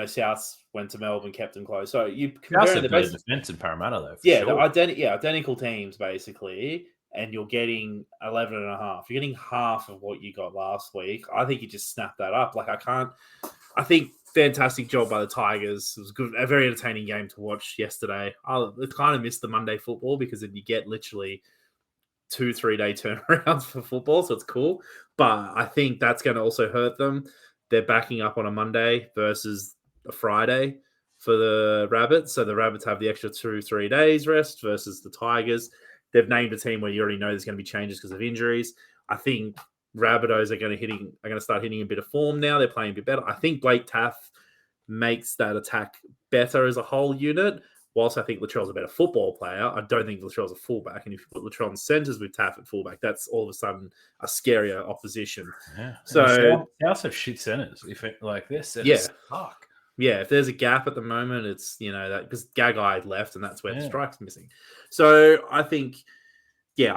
South went to Melbourne, kept them close. So you compare the better defense in Parramatta though. They're sure. identical teams basically, and you're getting 11.5. You're getting half of what you got last week. I think you just snap that up. Like I think fantastic job by the Tigers. It was good, a very entertaining game to watch yesterday. I kind of missed the Monday football because then you get literally 2-3 day turnarounds for football, so it's cool. But I think that's going to also hurt them. They're backing up on a Monday versus a Friday for the Rabbits. So the Rabbits have the extra 2-3 days rest versus the Tigers. They've named a team where you already know there's going to be changes because of injuries. I think Rabbitohs are going to start hitting a bit of form now. They're playing a bit better. I think Blake Taff makes that attack better as a whole unit. Whilst I think Latrell's a better football player, I don't think Latrell's a fullback. And if you put Latrell in centres with Taff at fullback, that's all of a sudden a scarier opposition. Yeah. So they also have shit centres. If it, like their centres suck. Yeah, if there's a gap at the moment, it's that because Gagai left and that's where the strike's missing. So I think take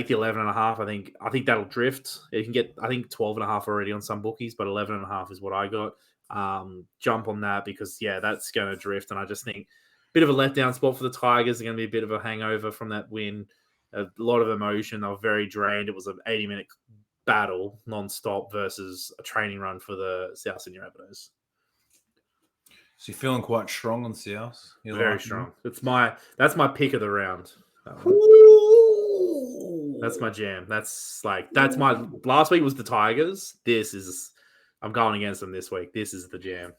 the 11.5. I think that'll drift. You can get 12.5 already on some bookies, but 11.5 is what I got. Jump on that because that's going to drift, and I just think bit of a letdown spot for the Tigers. They're going to be a bit of a hangover from that win. A lot of emotion. They were very drained. It was an 80-minute battle non-stop versus a training run for the South Sydney Rabbitohs. So you're feeling quite strong on South. Very strong. That's my pick of the round. That's my jam. That's my last week was the Tigers. I'm going against them this week. This is the jam.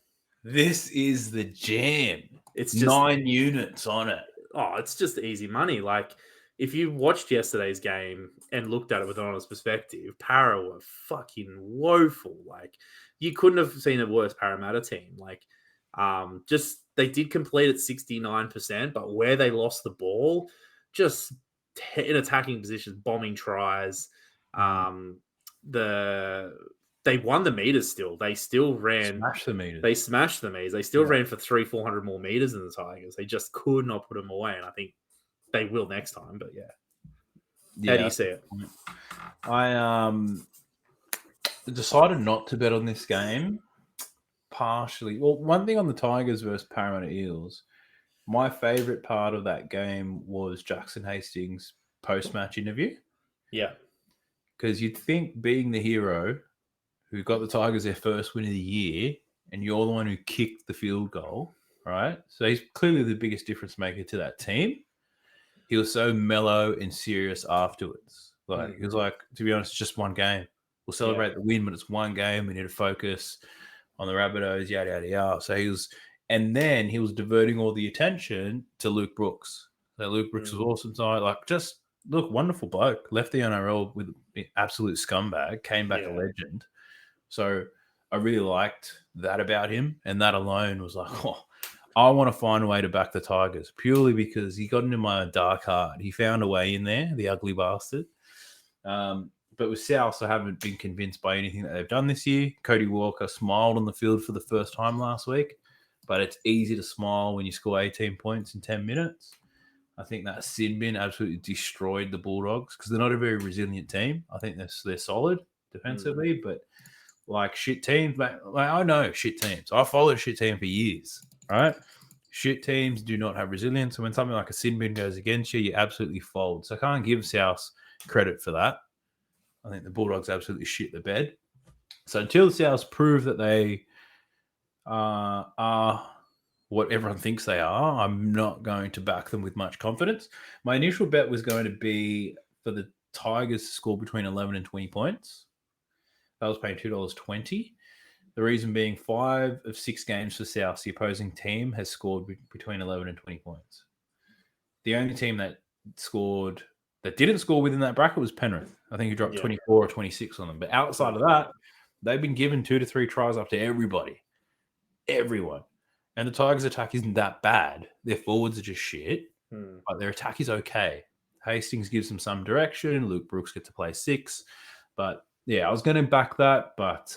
This is the jam. It's just 9 units on it. Oh, it's just easy money. Like if you watched yesterday's game and looked at it with an honest perspective, Para were fucking woeful. Like you couldn't have seen a worse Parramatta team. Like they did complete at 69%, but where they lost the ball, just in attacking positions, bombing tries. They won the meters still. They still ran. Smashed the meters. They smashed the meters. They still ran for 300-400 more meters than the Tigers. They just could not put them away, and I think they will next time. But how do you see it? I decided not to bet on this game. Partially, well, one thing on the Tigers versus Parramatta Eels. My favorite part of that game was Jackson Hastings' post-match interview. Yeah, because you'd think being the hero who got the Tigers their first win of the year, and you're the one who kicked the field goal, right? So he's clearly the biggest difference maker to that team. He was so mellow and serious afterwards. He was like, to be honest, it's just one game. We'll celebrate the win, but it's one game. We need to focus on the Rabbitohs, yada, yada, yada. So and then he was diverting all the attention to Luke Brooks. So Luke Brooks was awesome tonight. Wonderful bloke. Left the NRL with an absolute scumbag, came back a legend. So I really liked that about him. And that alone was like, I want to find a way to back the Tigers purely because he got into my dark heart. He found a way in there, the ugly bastard. But with South, I haven't been convinced by anything that they've done this year. Cody Walker smiled on the field for the first time last week, but it's easy to smile when you score 18 points in 10 minutes. I think that sin bin absolutely destroyed the Bulldogs because they're not a very resilient team. I think they're solid defensively, but shit teams, I know shit teams. I followed shit team for years, right? Shit teams do not have resilience. And when something like a sin bin goes against you, you absolutely fold. So I can't give South credit for that. I think the Bulldogs absolutely shit the bed. So until South prove that they are what everyone thinks they are, I'm not going to back them with much confidence. My initial bet was going to be for the Tigers to score between 11 and 20 points. I was paying $2.20. The reason being 5 of 6 games for South, the opposing team has scored between 11 and 20 points. The only team that didn't score within that bracket was Penrith. I think he dropped 24 or 26 on them. But outside of that, they've been given 2 to 3 tries up to everybody. Everyone. And the Tigers' attack isn't that bad. Their forwards are just shit. But their attack is okay. Hastings gives them some direction. Luke Brooks gets to play 6. But, I was going to back that. But,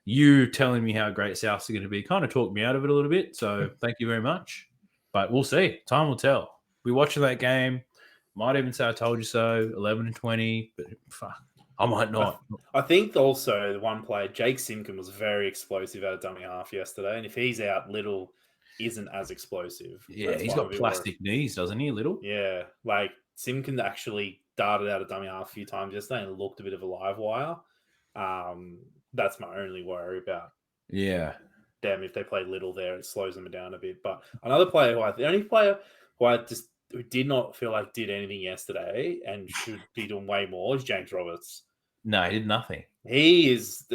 you telling me how great Souths are going to be kind of talked me out of it a little bit. So thank you very much. But we'll see. Time will tell. We're watching that game. Might even say I told you so. 11-20, but fuck, I might not. I think also the one player, Jake Simkin, was very explosive at a dummy half yesterday, and if he's out, Little isn't as explosive. Yeah, That's he's why got I'm a bit plastic knees, doesn't he, Little? Yeah, like Simkin actually darted out a dummy half a few times yesterday and looked a bit of a live wire. That's my only worry about. Yeah. Damn, if they play Little there, it slows them down a bit. But another player the only player who did not feel like did anything yesterday and should be doing way more is James Roberts. No, he did nothing. He's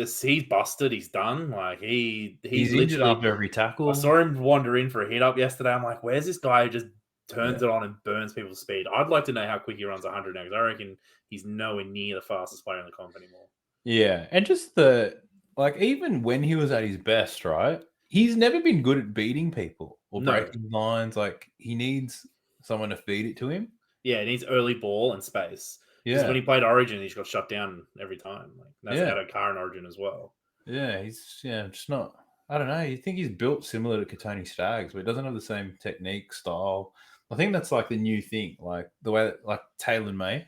busted. He's done. Like he's injured after every tackle. I saw him wander in for a hit up yesterday. I'm like, where's this guy who just turns it on and burns people's speed? I'd like to know how quick he runs 100 now, because I reckon he's nowhere near the fastest player in the comp anymore. Yeah, and just even when he was at his best, right? He's never been good at beating people or breaking lines. Like, he needs someone to feed it to him. Yeah, he needs early ball and space. Because when he played Origin, he just got shut down every time. Like, that's out of car in Origin as well. Yeah, he's just not. I don't know. You think he's built similar to Katoni Staggs, but he doesn't have the same technique, style. I think that's like the new thing, like the way that, like Taylor May,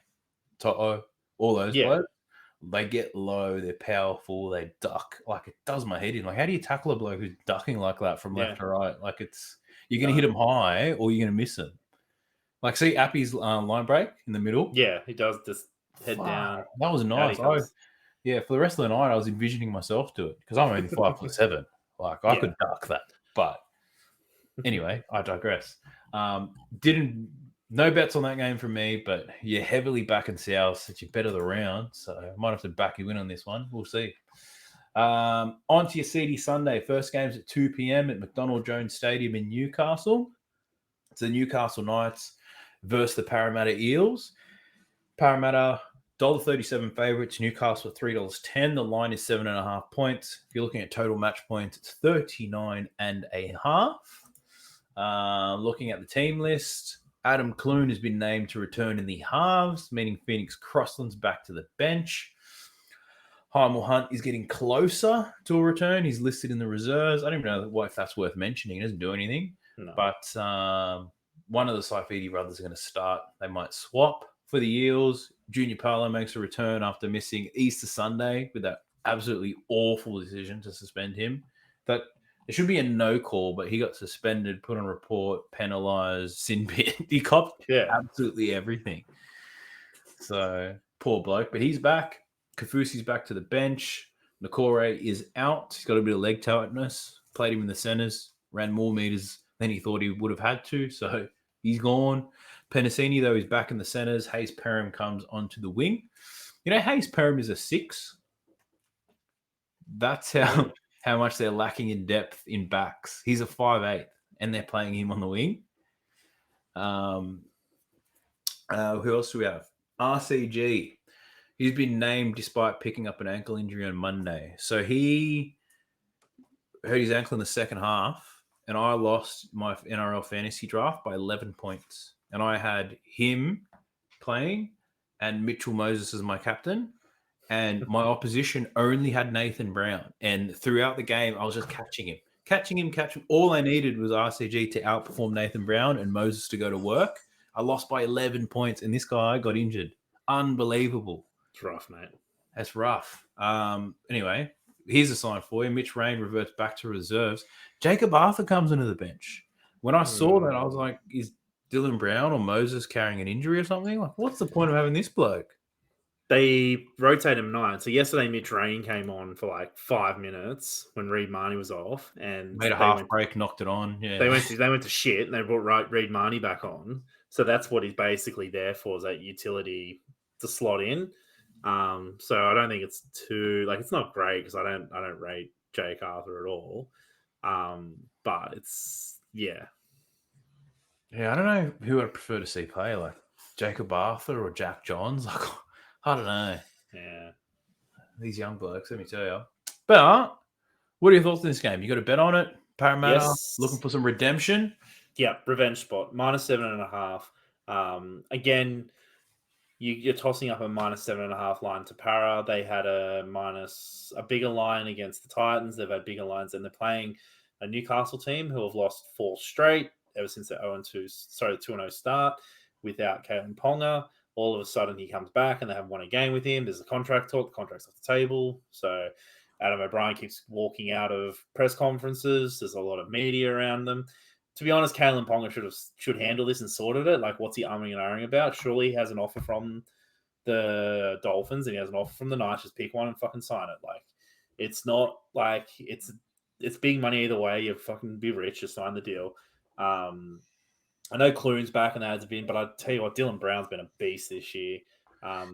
Toto, all those players. They get low, they're powerful, they duck. Like, it does my head in. Like, how do you tackle a bloke who's ducking like that from left to right? Like, you're going to hit him high or you're going to miss him. Like, see Appy's line break in the middle? Yeah, he does just head down. That was nice. For the rest of the night, I was envisioning myself do it because I'm only 5'7". Like, I could duck that. But anyway, I digress. No bets on that game from me, but you're heavily backing South that you bet of the round, so I might have to back you in on this one. We'll see. On to your CD Sunday. First game's at 2 p.m. at McDonald Jones Stadium in Newcastle. It's the Newcastle Knights versus the Parramatta Eels. Parramatta, $1.37 favourites. Newcastle at $3.10. The line is 7.5 points. If you're looking at total match points, it's 39.5. Looking at the team list, Adam Clune has been named to return in the halves, meaning Phoenix Crossland's back to the bench. Heimel Hunt is getting closer to a return. He's listed in the reserves. I don't even know if that's worth mentioning. He doesn't do anything. No. But one of the Saifidi brothers is going to start. They might swap for the Eels. Junior Paulo makes a return after missing Easter Sunday with that absolutely awful decision to suspend him. That it should be a no call, but he got suspended, put on report, penalised, sin bin. He copped absolutely everything. So, poor bloke. But he's back. Kafusi's back to the bench. Nakore is out. He's got a bit of leg tightness. Played him in the centres. Ran more meters than he thought he would have had to. So, he's gone. Penasini, though, is back in the centres. Hayes Perham comes onto the wing. You know, Hayes Perham is a 6. That's how much they're lacking in depth in backs. He's a 5'8", and they're playing him on the wing. Who else do we have? RCG. He's been named despite picking up an ankle injury on Monday. So he hurt his ankle in the second half, and I lost my NRL fantasy draft by 11 points. And I had him playing and Mitchell Moses as my captain. And my opposition only had Nathan Brown. And throughout the game, I was just catching him. All I needed was RCG to outperform Nathan Brown and Moses to go to work. I lost by 11 points, and this guy got injured. Unbelievable. It's rough, mate. That's rough. Anyway, here's a sign for you. Mitch Rain reverts back to reserves. Jacob Arthur comes into the bench. When I saw that, I was like, is Dylan Brown or Moses carrying an injury or something? Like, what's the point of having this bloke? They rotate him 9. So yesterday, Mitch Rain came on for like 5 minutes when Reed Marnie was off, and made a half break, knocked it on. Yeah, they went to shit, and they brought Reed Marnie back on. So that's what he's basically there for, is that utility to slot in. So I don't think it's too it's not great, because I don't rate Jake Arthur at all. But it's yeah, I don't know who I'd prefer to see play, like Jacob Arthur or Jack Johns. Like, I don't know. Yeah. These young blokes, let me tell you. But what are your thoughts on this game? You got a bet on it? Parramatta looking for some redemption? Yeah, revenge spot. -7.5. Again, you're tossing up a -7.5 line to Para. They had a bigger line against the Titans. They've had bigger lines, and they're playing a Newcastle team who have lost 4 straight ever since their 2-0 start without Kalen Ponga. All of a sudden, he comes back and they haven't won a game with him. There's a contract talk. The contract's off the table. So Adam O'Brien keeps walking out of press conferences. There's a lot of media around them. To be honest, Kalen Ponga should handle this and sorted it. Like, what's he umming and ahhing about? Surely he has an offer from the Dolphins and he has an offer from the Knights. Just pick one and fucking sign it. Like, it's not like it's big money either way. You fucking be rich, just sign the deal. I know Clune's back and the ads have been, but I tell you what, Dylan Brown's been a beast this year.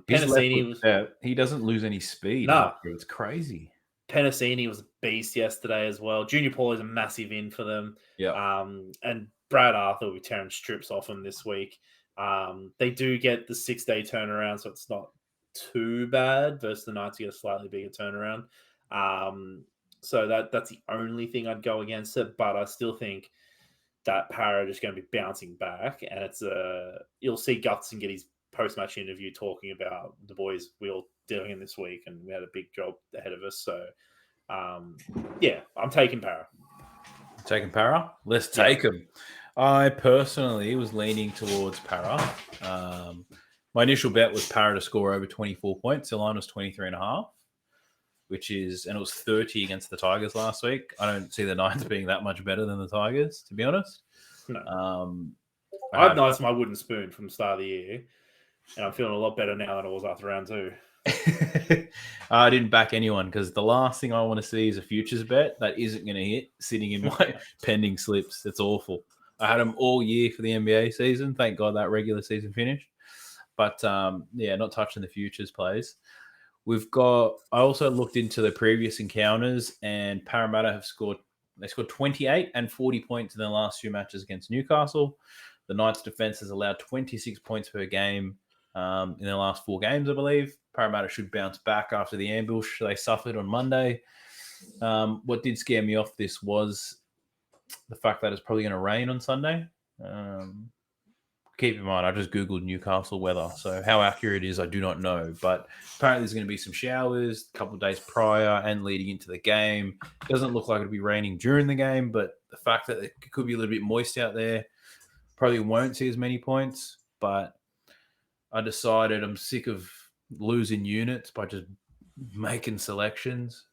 He doesn't lose any speed. No. It's crazy. Penasini was a beast yesterday as well. Junior Paul is a massive in for them. Yeah. And Brad Arthur will be tearing strips off him this week. They do get the 6-day turnaround, so it's not too bad versus the Knights get a slightly bigger turnaround. So that's the only thing I'd go against it, but I still think that Para is going to be bouncing back, and it's you'll see Gutson get his post-match interview talking about the boys we all doing in this week, and we had a big job ahead of us. So, yeah, I'm taking Para. Taking Para? Let's take him. I personally was leaning towards Para. My initial bet was Para to score over 24 points. The line was 23.5, and it was 30 against the Tigers last week. I don't see the Knights being that much better than the Tigers, to be honest. No. I had nice my wooden spoon from the start of the year, and I'm feeling a lot better now than I was after round 2. I didn't back anyone because the last thing I want to see is a futures bet that isn't going to hit sitting in my pending slips. It's awful. I had them all year for the NBA season. Thank God that regular season finished. But, not touching the futures plays. I also looked into the previous encounters, and Parramatta have scored 28 and 40 points in their last few matches against Newcastle. The Knights' defense has allowed 26 points per game in their last 4 games, I believe. Parramatta should bounce back after the ambush they suffered on Monday. What did scare me off this was the fact that it's probably going to rain on Sunday. Keep in mind, I just Googled Newcastle weather, so how accurate it is, I do not know. But apparently there's going to be some showers a couple of days prior and leading into the game. It doesn't look like it'll be raining during the game, but the fact that it could be a little bit moist out there, probably won't see as many points. But I decided I'm sick of losing units by just making selections.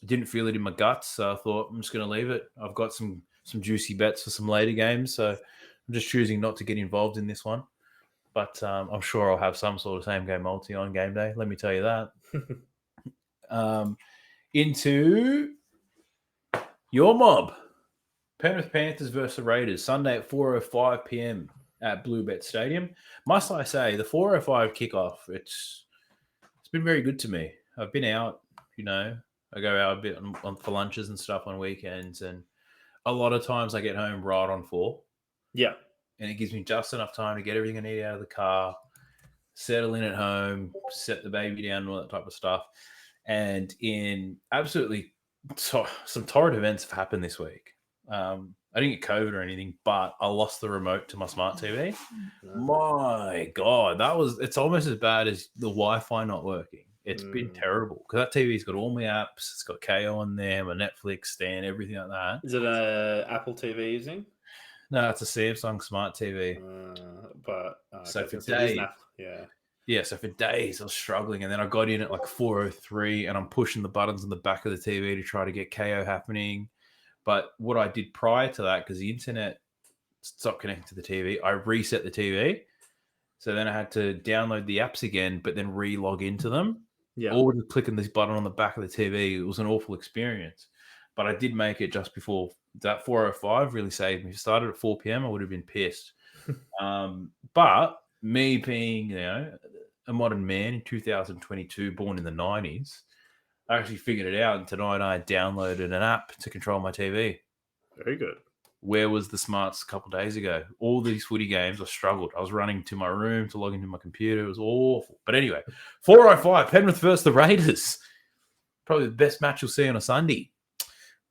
Didn't feel it in my guts, so I thought I'm just going to leave it. I've got some juicy bets for some later games, so I'm just choosing not to get involved in this one. But I'm sure I'll have some sort of same-game multi on game day. Let me tell you that. Into your mob. Penrith Panthers versus the Raiders, Sunday at 4:05 p.m. at Bluebet Stadium. Must I say, the 4:05 kickoff, it's been very good to me. I've been out, I go out a bit for lunches and stuff on weekends, and a lot of times I get home right on 4. Yeah. And it gives me just enough time to get everything I need out of the car, settle in at home, set the baby down, and all that type of stuff. And in absolutely some torrid events have happened this week. I didn't get COVID or anything, but I lost the remote to my smart TV. My God, it's almost as bad as the Wi-Fi not working. It's been terrible because that TV's got all my apps. It's got KO on there, my Netflix stand, everything like that. Is it a Apple TV using? No, it's a Samsung smart TV. So for days, so for days I was struggling, and then I got in at like 4:03, and I'm pushing the buttons on the back of the TV to try to get KO happening. But what I did prior to that, because the internet stopped connecting to the TV, I reset the TV. So then I had to download the apps again, but then re-log into them. Yeah. Or just clicking this button on the back of the TV. It was an awful experience. But I did make it just before that 4:05 really saved me. If it started at 4 p.m., I would have been pissed. But me being, a modern man in 2022, born in the 90s, I actually figured it out. And tonight I downloaded an app to control my TV. Very good. Where was the smarts a couple of days ago? All these footy games, I struggled. I was running to my room to log into my computer. It was awful. But anyway, 4:05, Penrith versus the Raiders. Probably the best match you'll see on a Sunday.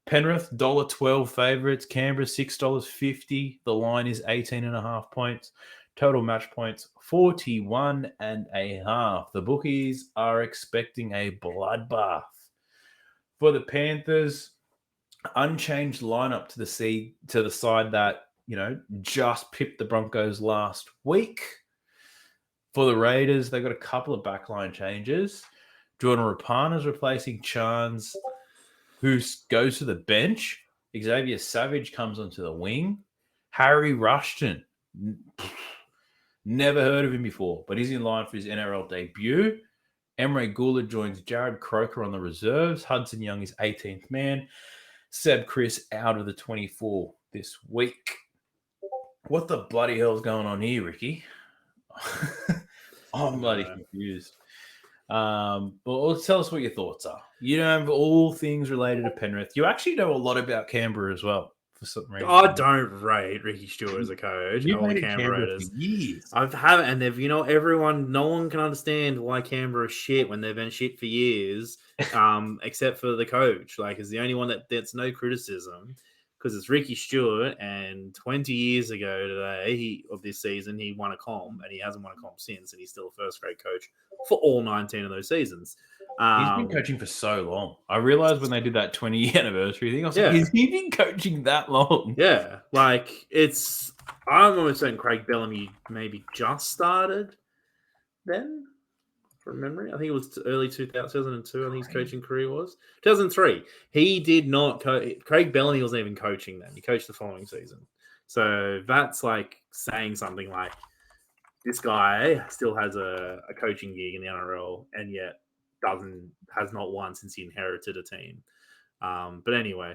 Penrith, $1.12 favourites. Canberra, $6.50. The line is 18.5 points. Total match points 41.5. The bookies are expecting a bloodbath. For the Panthers, unchanged lineup to the side that, just pipped the Broncos last week. For the Raiders, they've got a couple of backline changes. Jordan Rapana's replacing Chance, who goes to the bench. Xavier Savage comes onto the wing. Harry Rushton, never heard of him before, but he's in line for his NRL debut. Emre Gula joins Jared Croker on the reserves. Hudson Young is 18th man. Seb Chris out of the 24 this week. What the bloody hell's going on here, Ricky? I'm bloody confused. But let's tell us what your thoughts are. You know all things related to Penrith. You actually know a lot about Canberra as well, for some reason. I don't rate Ricky Stewart as a coach. You've I hated Canberra Canberra for years. I haven't, and they've, everyone, no one can understand why Canberra is shit when they've been shit for years, except for the coach. Like, is the only one that's no criticism, because it's Ricky Stewart, and 20 years ago today of this season, he won a comp, and he hasn't won a comp since, and he's still a first-grade coach for all 19 of those seasons. He's been coaching for so long. I realized when they did that 20-year anniversary thing, I was like, has he been coaching that long? Yeah, like, I'm almost certain Craig Bellamy maybe just started then, from memory. I think it was early 2002, I think his coaching career was. 2003. He did not Craig Bellamy wasn't even coaching then. He coached the following season. So that's like saying something like, this guy still has a coaching gig in the NRL, and yet has not won since he inherited a team. But anyway,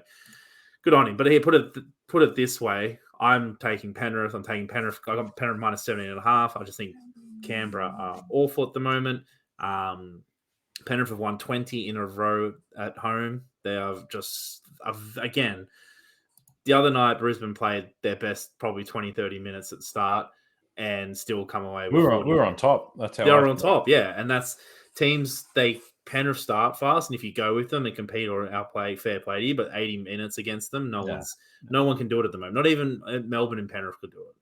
good on him. But here, put it this way: I'm taking Penrith. I got Penrith minus 17.5. I just think Canberra are awful at the moment. Penrith have won 20 in a row at home. They are just again. The other night, Brisbane played their best, probably 20, 30 minutes at the start, and still come away with. We were on top. That's how they're on top. Yeah, and that's teams. Penrith start fast, and if you go with them and compete or outplay, fair play to you. But 80 minutes against them, no one can do it at the moment. Not even Melbourne and Penrith could do it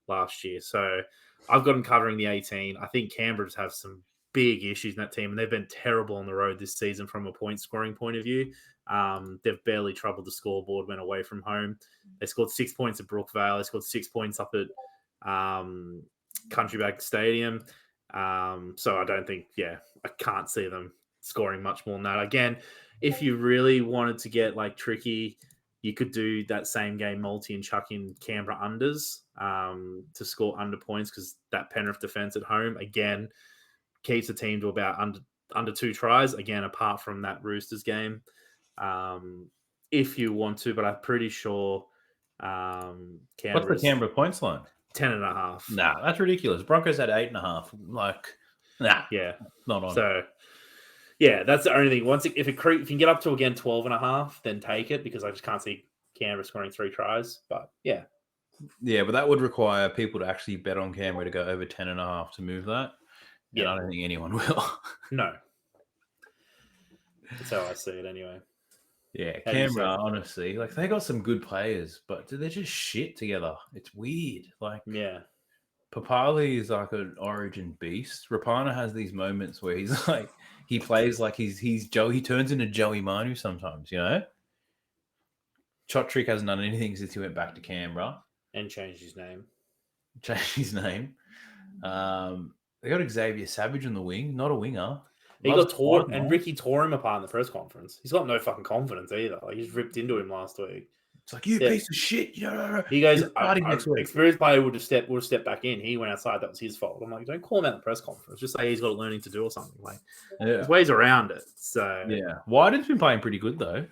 last year. So I've got them covering the 18. I think Canberra just have some big issues in that team, and they've been terrible on the road this season from a point scoring point of view. They've barely troubled the scoreboard when away from home. They scored 6 points at Brookvale. They scored 6 points up at Country Bank Stadium. So I don't think, I can't see them scoring much more than that. Again, if you really wanted to get like tricky, you could do that same game multi and chuck in Canberra unders to score under points, because that Penrith defense at home, again, keeps the team to about under 2 tries, again, apart from that Roosters game. If you want to, but I'm pretty sure What's the Canberra points line? 10.5. Nah, that's ridiculous. Broncos had 8.5. Like, nah. Yeah. Not on. So, yeah, that's the only thing. If you can get up to, again, 12.5, then take it, because I just can't see Canberra scoring 3 tries. But, yeah. Yeah, but that would require people to actually bet on Canberra to go over 10.5 to move that. Yeah. And I don't think anyone will. No. That's how I see it anyway. Yeah, Canberra, honestly, like, they got some good players, but they're just shit together. It's weird. Like, yeah, Papali is like an origin beast. Rapana has these moments where he's like, he plays like he's Joe. He turns into Joey Manu sometimes, you know. Chotrick hasn't done anything since he went back to Canberra and changed his name. They got Xavier Savage on the wing, not a winger. He got tore, and Ricky tore him apart in the press conference. He's got no fucking confidence either. Like, he just ripped into him last week. It's like, you piece of shit. He goes, experienced player would have stepped back in. He went outside. That was his fault. I'm like, don't call him out in the press conference. Just say he's got learning to do or something. Like, there's ways around it. So yeah, Wyden's been playing pretty good though.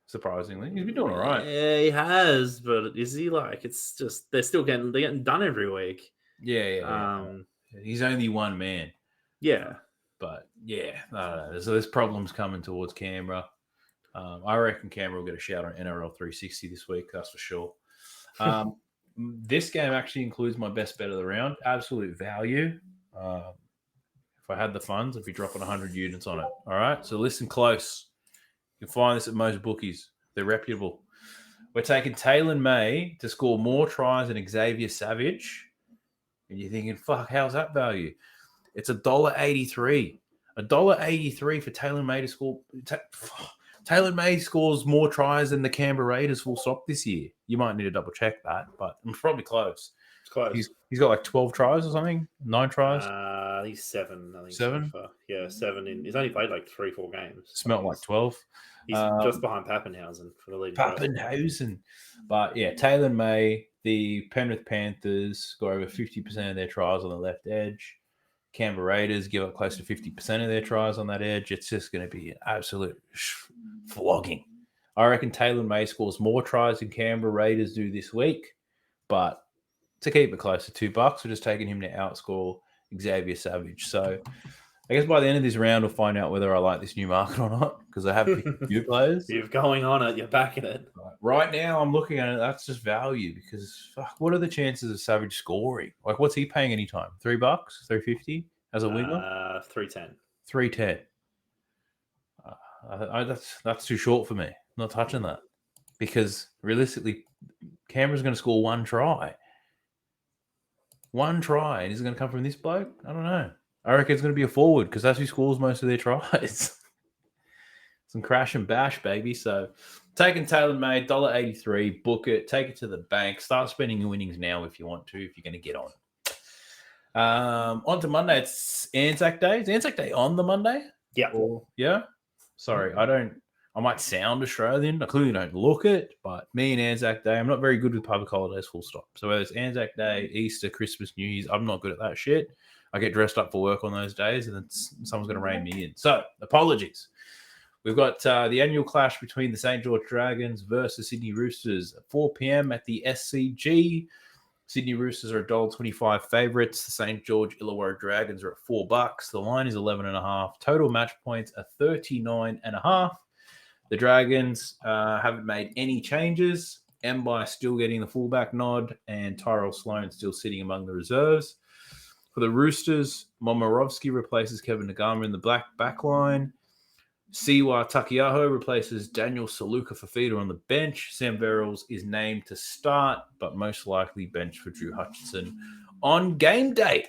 Surprisingly, he's been doing all right. Yeah, he has. But is he like? It's just they're getting done every week. Yeah. He's only one man. Yeah. But yeah, I don't know. There's problems coming towards Canberra. I reckon Canberra will get a shout on NRL 360 this week. That's for sure. This game actually includes my best bet of the round. Absolute value. If I had the funds, I'd be dropping 100 units on it. All right. So listen close. You can find this at most bookies. They're reputable. We're taking Taylor May to score more tries than Xavier Savage And you're thinking, fuck, how's that value? It's $1.83. $1.83 for Taylor May to score. Taylor May scores more tries than the Canberra Raiders full stop this year. You might need to double check that, but I'm probably close. It's close. He's got like 12 tries or something, 9 tries. He's 7. I think 7. So far. Yeah, 7. He's only played like 3-4 games. Smelt like 12. He's just behind Pappenhausen for the lead. Pappenhausen. But yeah, Taylor May, the Penrith Panthers score over 50% of their tries on the left edge. Canberra Raiders give up close to 50% of their tries on that edge. It's just going to be an absolute flogging. I reckon Taylor May scores more tries than Canberra Raiders do this week. But to keep it close to $2, we're just taking him to outscore Xavier Savage. So I guess by the end of this round, we'll find out whether I like this new market or not, because I have a few players. You're going on it. You're backing it. Right now, I'm looking at it. That's just value, because fuck, what are the chances of Savage scoring? Like, what's he paying anytime? $3, $3.50 as a winger? $3.10. $3.10. That's too short for me. I'm not touching that, because realistically, Canberra's going to score one try. And is it going to come from this bloke? I don't know. I reckon it's going to be a forward, because that's who scores most of their tries. Some crash and bash, baby. So taking Taylor May, $1.83, book it, take it to the bank, start spending your winnings now if you want to, if you're going to get on. On to Monday. It's Anzac Day. Is Anzac Day on the Monday? Yeah. Yeah? Sorry, I might sound Australian. I clearly don't look it, but me and Anzac Day, I'm not very good with public holidays, full stop. So whether it's Anzac Day, Easter, Christmas, New Year's, I'm not good at that shit. I get dressed up for work on those days, and then someone's going to rein me in. So, apologies. We've got the annual clash between the St. George Dragons versus Sydney Roosters at 4 p.m. at the SCG. Sydney Roosters are $1.25 favourites. The St. George Illawarra Dragons are at $4. The line is 11.5. Total match points are 39.5. The Dragons haven't made any changes. Mbai still getting the fullback nod, and Tyrell Sloan still sitting among the reserves. For the Roosters, Momorovsky replaces Kevin Nagama in the black backline. Siwa Takiaho replaces Daniel Saluka Fafita on the bench. Sam Verrills is named to start, but most likely bench for Drew Hutchinson on game day.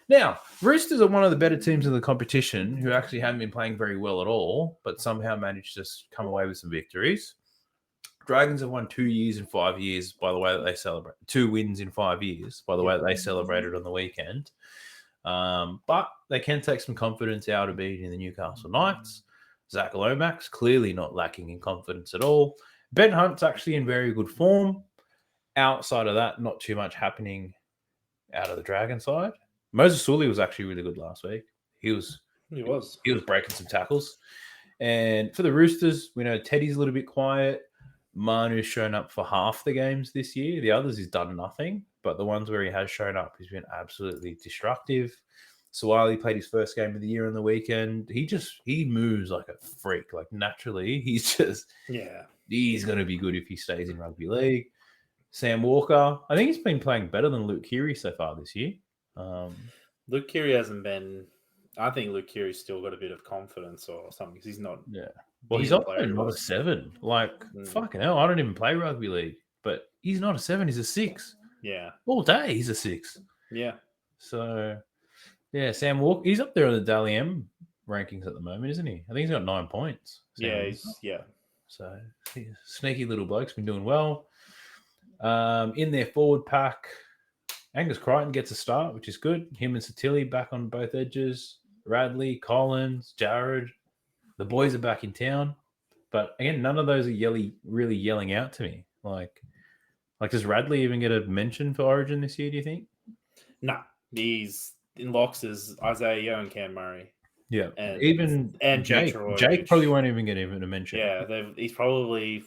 Now, Roosters are one of the better teams in the competition who actually haven't been playing very well at all, but somehow managed to come away with some victories. Dragons have won 2 years in 5 years by the way that they celebrate. 2 wins in 5 years by the way that they celebrated on the weekend. But they can take some confidence out of beating the Newcastle Knights. Zach Lomax clearly not lacking in confidence at all. Ben Hunt's actually in very good form. Outside of that, not too much happening out of the Dragon side. Moses Sully was actually really good last week. He was breaking some tackles. And for the Roosters, we know Teddy's a little bit quiet. Manu's shown up for half the games this year. The others, he's done nothing. But the ones where he has shown up, he's been absolutely destructive. Suwali played his first game of the year on the weekend. He moves like a freak. Like naturally, he's going to be good if he stays in rugby league. Sam Walker, I think he's been playing better than Luke Keary so far this year. Luke Keary hasn't been. I think Luke Keary's still got a bit of confidence or something because he's not. Yeah. Well, he's also not a 7. Like, fucking hell, I don't even play rugby league. But he's not a 7, he's a 6. Yeah. All day, he's a 6. Yeah. So, yeah, Sam Walker, he's up there on the Dally M rankings at the moment, isn't he? I think he's got 9 points. So, sneaky little bloke's been doing well. In their forward pack, Angus Crichton gets a start, which is good. Him and Satilli back on both edges. Radley, Collins, Jared. The boys are back in town. But again, none of those are really yelling out to me. Like, does Radley even get a mention for Origin this year, do you think? No. He's in locks as Isaiah Yeo and Cam Murray. Yeah. And Jake. Jake probably won't even get even a mention. Yeah, he's probably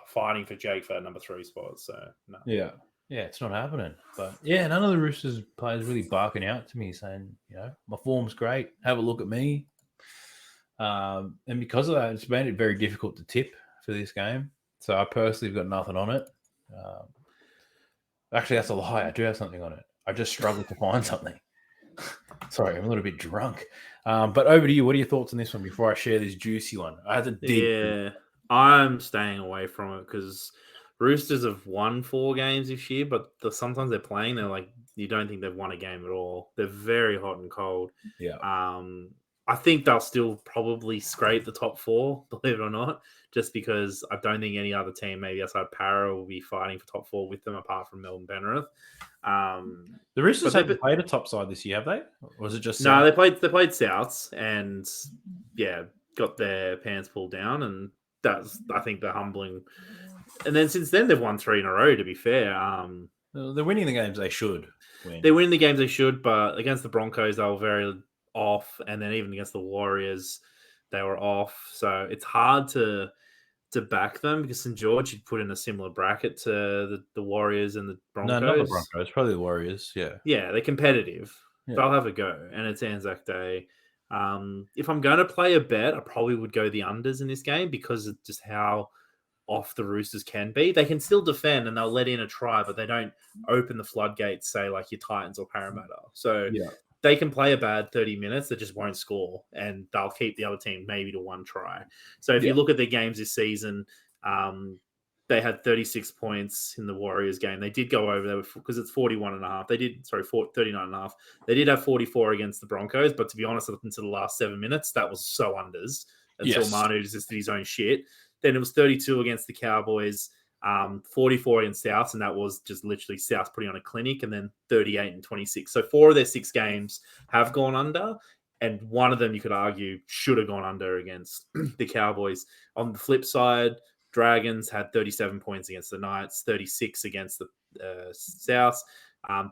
fighting for Jake for that number 3 spot. So, no. Yeah. Yeah, it's not happening. But yeah, none of the Roosters players really barking out to me saying, my form's great. Have a look at me. And because of that, it's made it very difficult to tip for this game. So I personally have got nothing on it. Actually, that's a lie. I do have something on it. I just struggled to find something. Sorry, I'm a little bit drunk. But over to you. What are your thoughts on this one before I share this juicy one? I had to dig. Yeah, I'm staying away from it because Roosters have won 4 games this year, but sometimes they're playing. They're like You don't think they've won a game at all. They're very hot and cold. Yeah. I think they'll still probably scrape the top 4, believe it or not, just because I don't think any other team, maybe outside Para, will be fighting for top 4 with them, apart from Melbourne Penrith. The Roosters haven't played a top side this year, have they? Or was it just no? South? They played Souths and got their pants pulled down, and that's, I think, the humbling. And then since then they've won 3 in a row. To be fair, They're winning the games they should win. they're winning the games they should, but against the Broncos they were very off, and then even against the Warriors they were off. So it's hard to back them, because St. George you'd put in a similar bracket to the Warriors and the Broncos. No, not the Broncos, probably the Warriors. Yeah, they're competitive. Yeah. They'll have a go, and it's Anzac Day. If I'm going to play a bet, I probably would go the unders in this game, because of just how off the Roosters can be. They can still defend and they'll let in a try, but they don't open the floodgates, say like your Titans or Parramatta. So they can play a bad 30 minutes, they just won't score, and they'll keep the other team maybe to 1 try. So if you look at their games this season, they had 36 points in the Warriors game. They did go over there because it's 41.5. 39.5. They did have 44 against the Broncos, but to be honest, up until the last 7 minutes, that was so unders until Manu just did his own shit. Then it was 32 against the Cowboys, 44 against South, and that was just literally South putting on a clinic, and then 38 and 26. So 4 of their 6 games have gone under, and one of them you could argue should have gone under against the Cowboys. On the flip side, Dragons had 37 points against the Knights, 36 against the South.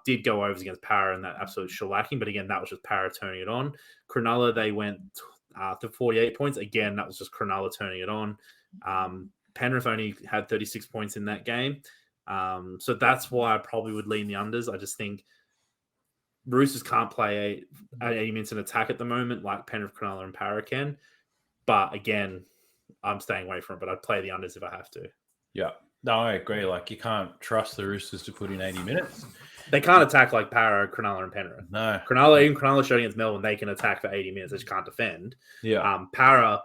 Did go overs against Para and that absolute shellacking, but again, that was just Para turning it on. Cronulla, they went to 48 points. Again, that was just Cronulla turning it on. Penrith only had 36 points in that game. So that's why I probably would lean the unders. I just think Roosters can't play 80 minutes in attack at the moment like Penrith, Cronulla, and Para can. But again, I'm staying away from it, but I'd play the unders if I have to. Yeah. No, I agree. Like, you can't trust the Roosters to put in 80 minutes. They can't attack like Para, Cronulla, and Penrith. No. Cronulla showed against Melbourne, they can attack for 80 minutes. They just can't defend. Yeah. Para,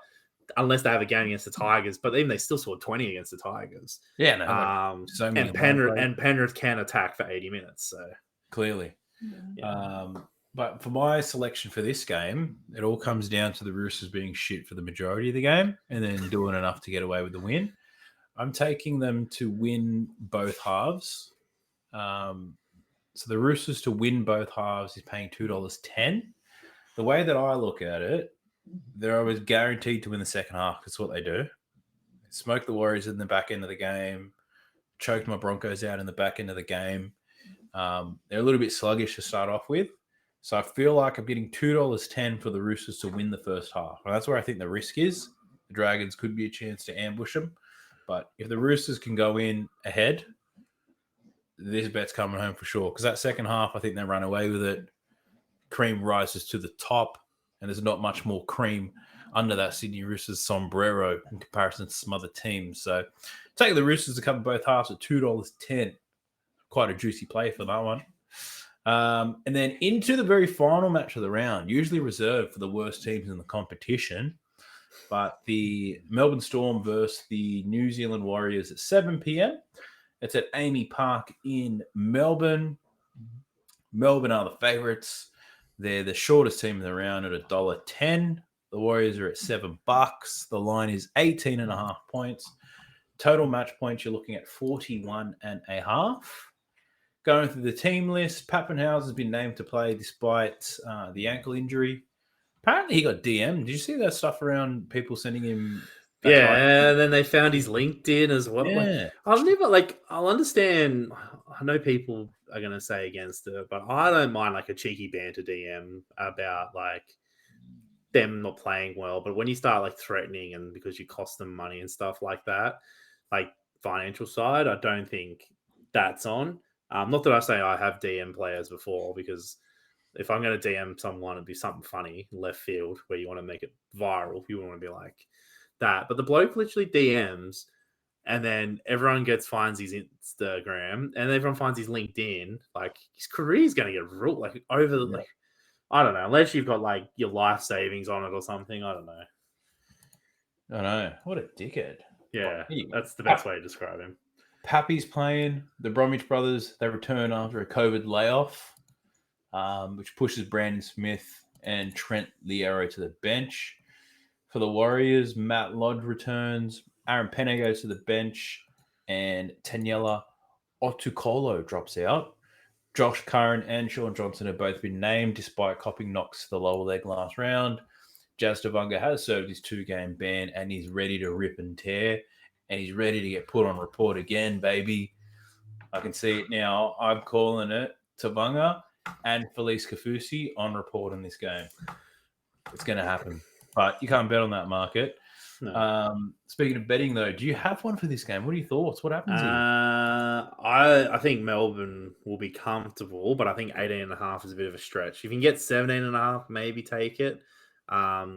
unless they have a game against the Tigers, but even they still scored 20 against the Tigers. Yeah, no. So many and Penrith can attack for 80 minutes. So clearly. But for my selection for this game, it all comes down to the Roosters being shit for the majority of the game and then doing enough to get away with the win. I'm taking them to win both halves. So the Roosters to win both halves is paying $2.10. The way that I look at it, they're always guaranteed to win the second half. That's what they do. Smoke the Warriors in the back end of the game. Choked my Broncos out in the back end of the game. They're a little bit sluggish to start off with. So I feel like I'm getting $2.10 for the Roosters to win the first half. And that's where I think the risk is. The Dragons could be a chance to ambush them. But if the Roosters can go in ahead, this bet's coming home for sure. Because that second half, I think they run away with it. Cream rises to the top. And there's not much more cream under that Sydney Roosters sombrero in comparison to some other teams. So taking the Roosters to cover both halves at $2.10. Quite a juicy play for that one. And then into the very final match of the round, usually reserved for the worst teams in the competition. But the Melbourne Storm versus the New Zealand Warriors at 7 p.m. It's at Amy Park in Melbourne. Melbourne are the favourites. They're the shortest team in the round at $1.10. The Warriors are at $7. The line is 18.5 points. Total match points, you're looking at 41.5. Going through the team list, Pappenhausen has been named to play despite the ankle injury. Apparently he got DM'd. Did you see that stuff around people sending him? And then they found his LinkedIn as well. Yeah. I'll understand. I know people are going to say against it, but I don't mind like a cheeky banter DM about like them not playing well. But when you start like threatening and because you cost them money and stuff like that, like financial side, I don't think that's on. Not that I say I have DM players before, because if I'm going to DM someone, it'd be something funny, left field, where you want to make it viral. You want to be like that. But the bloke literally DMs, and then everyone finds his Instagram, and everyone finds his LinkedIn. Like, his career's going to get ruled like over the like. I don't know, unless you've got like your life savings on it or something. I don't know. I know. What a dickhead. Yeah, that's the best way to describe him. Pappy's playing. The Bromwich brothers, they return after a COVID layoff, which pushes Brandon Smith and Trent Liero to the bench. For the Warriors, Matt Lodge returns. Aaron Penne goes to the bench. And Taniela Otukolo drops out. Josh Curran and Sean Johnson have both been named despite copping knocks to the lower leg last round. Jazz Tavanga has served his 2-game ban and he's ready to rip and tear. And he's ready to get put on report again, baby. I can see it now. I'm calling it Tavanga and Felice Kafusi on report in this game. It's going to happen. But you can't bet on that market. No. Speaking of betting, though, do you have one for this game? What are your thoughts? What happens here? I think Melbourne will be comfortable, but I think 18.5 is a bit of a stretch. If you can get 17.5, maybe take it. I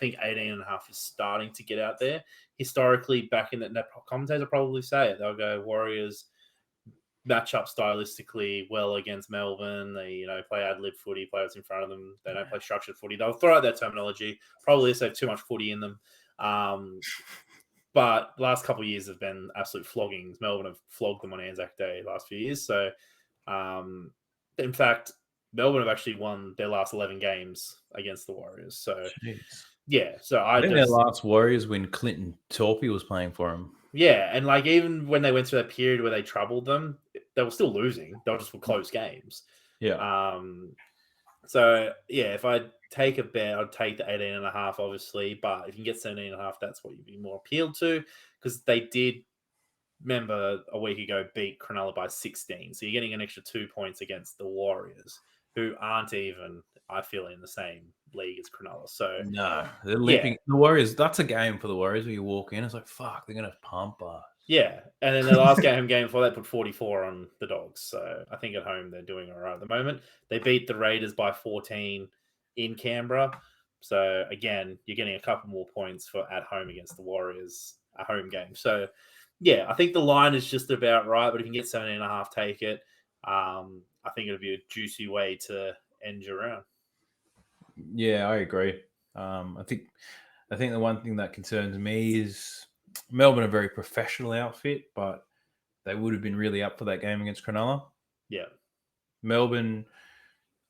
think 18.5 is starting to get out there. Historically, back in the commentators will probably say it. They'll go Warriors match up stylistically well against Melbourne. They, play ad-lib footy, play what's in front of them. They don't play structured footy. They'll throw out that terminology. Probably they have too much footy in them. But the last couple of years have been absolute floggings. Melbourne have flogged them on Anzac Day last few years. So, in fact, Melbourne have actually won their last 11 games against the Warriors. So, yeah. So I think their last Warriors when Clinton Torpy was playing for them. Yeah, and even when they went through that period where they troubled them, they were still losing. They were just close games. Yeah. So, yeah, if I take a bet, I'd take the 18.5, obviously. But if you can get 17.5, that's what you'd be more appealed to. Because they did, remember, a week ago, beat Cronulla by 16. So you're getting an extra 2 points against the Warriors, who aren't even, I feel, in the same league as Cronulla. So no, they're limping. Yeah. The Warriors, that's a game for the Warriors where you walk in, it's like, fuck, they're going to pump us. Yeah, and then the last game before they put 44 on the Dogs. So I think at home they're doing all right at the moment. They beat the Raiders by 14 in Canberra. So again, you're getting a couple more points for at home against the Warriors, a home game. So yeah, I think the line is just about right. But if you can get 17.5, take it. I think it'll be a juicy way to end your round. Yeah, I agree. I think the one thing that concerns me is Melbourne are a very professional outfit, but they would have been really up for that game against Cronulla. Yeah. Melbourne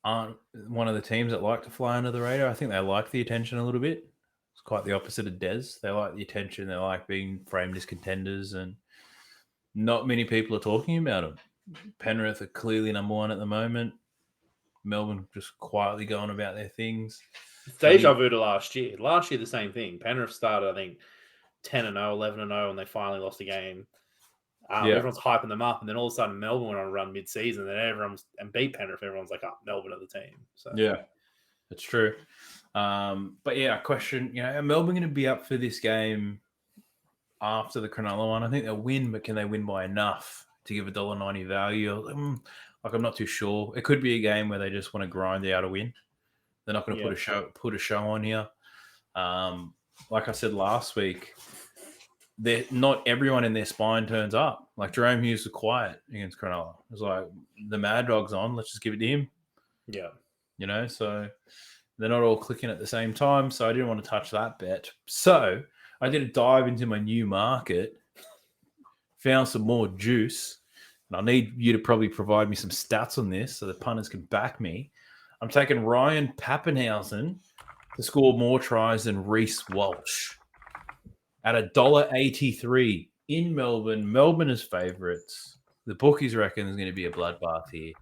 aren't one of the teams that like to fly under the radar. I think they like the attention a little bit. It's quite the opposite of Des. They like the attention. They like being framed as contenders, and not many people are talking about them. Penrith are clearly number one at the moment. Melbourne just quietly going about their things. It's deja vu to last year. Last year, the same thing. Penrith started, I think, 10-0, 11-0, and they finally lost a game. Everyone's hyping them up, and then all of a sudden Melbourne went on a run mid-season, and beat Penrith. Everyone's like, Melbourne are the team. So yeah, that's true. But yeah, question, are Melbourne going to be up for this game after the Cronulla one? I think they'll win, but can they win by enough to give $1.90 value? I'm not too sure. It could be a game where they just want to grind out a win. They're not going to put a show on here. Like I said last week, not everyone in their spine turns up. Like Jerome Hughes was quiet against Cronulla. It was like, the Mad Dog's on. Let's just give it to him. Yeah. So they're not all clicking at the same time. So I didn't want to touch that bet. So I did a dive into my new market, found some more juice. And I need you to probably provide me some stats on this so the punters can back me. I'm taking Ryan Pappenhausen to score more tries than Reece Walsh at $1.83 in Melbourne. Melbourne is favourites. The bookies reckon there's going to be a bloodbath here.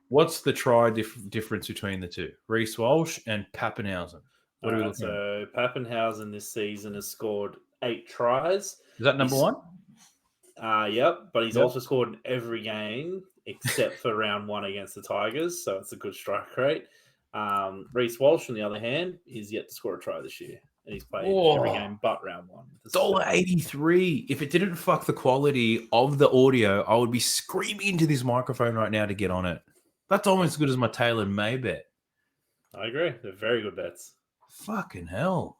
What's the try difference between the two? Reece Walsh and Pappenhausen. What are we looking at? So Pappenhausen this season has scored 8 tries. Is that number one? Yep, but he's also scored in every game except for round 1 against the Tigers, so it's a good strike rate. Reece Walsh, on the other hand, is yet to score a try this year, and he's played every game but round 1. $1.83. If it didn't fuck the quality of the audio, I would be screaming into this microphone right now to get on it. That's almost as good as my Taylor May bet. I agree. They're very good bets. Fucking hell.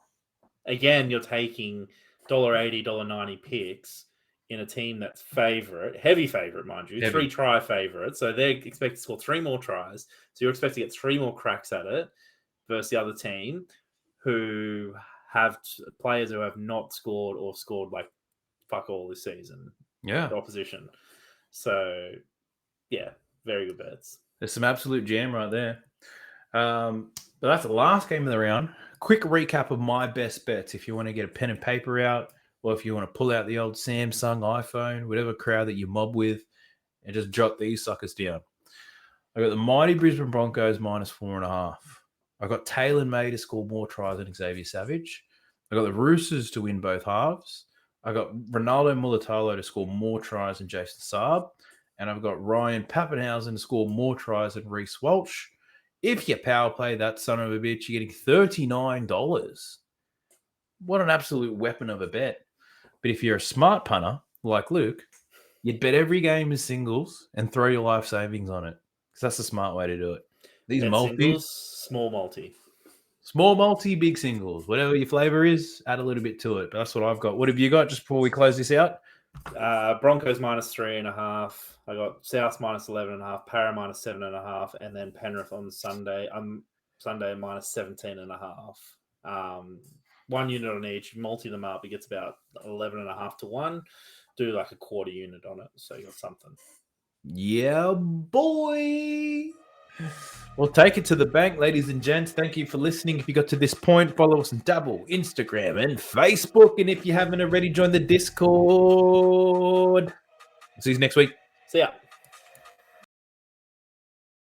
Again, you're taking $1.80, $1.90 picks in a team that's heavy favourite, mind you, 3-try favourite. So they expect to score 3 more tries. So you're expecting to get 3 more cracks at it versus the other team who have players who have not scored or scored like fuck all this season. Yeah. the opposition. So, yeah, very good bets. There's some absolute jam right there. But that's the last game of the round. Quick recap of my best bets. If you want to get a pen and paper out, or if you want to pull out the old Samsung, iPhone, whatever crowd that you mob with, and just jot these suckers down. I got the mighty Brisbane Broncos -4.5. I got Taylor May to score more tries than Xavier Savage. I got the Roosters to win both halves. I got Ronaldo Mulatalo to score more tries than Jason Saab. And I've got Ryan Pappenhausen to score more tries than Reece Walsh. If you power play that son of a bitch, you're getting $39. What an absolute weapon of a bet. But if you're a smart punter like Luke, you'd bet every game as singles and throw your life savings on it. Because that's the smart way to do it. These Bet multis, singles, small multi, big singles. Whatever your flavor is, add a little bit to it. But that's what I've got. What have you got just before we close this out? Broncos -3.5. I got South -11.5, Para -7.5, and then Penrith on Sunday. Sunday -17.5. 1 unit on each. Multi them up, it gets about 11.5 to 1. Do like a quarter unit on it, so you got something. Yeah, boy. We'll take it to the bank, ladies and gents. Thank you for listening. If you got to this point, follow us on Double, Instagram, and Facebook. And if you haven't already, join the Discord. See you next week. See ya.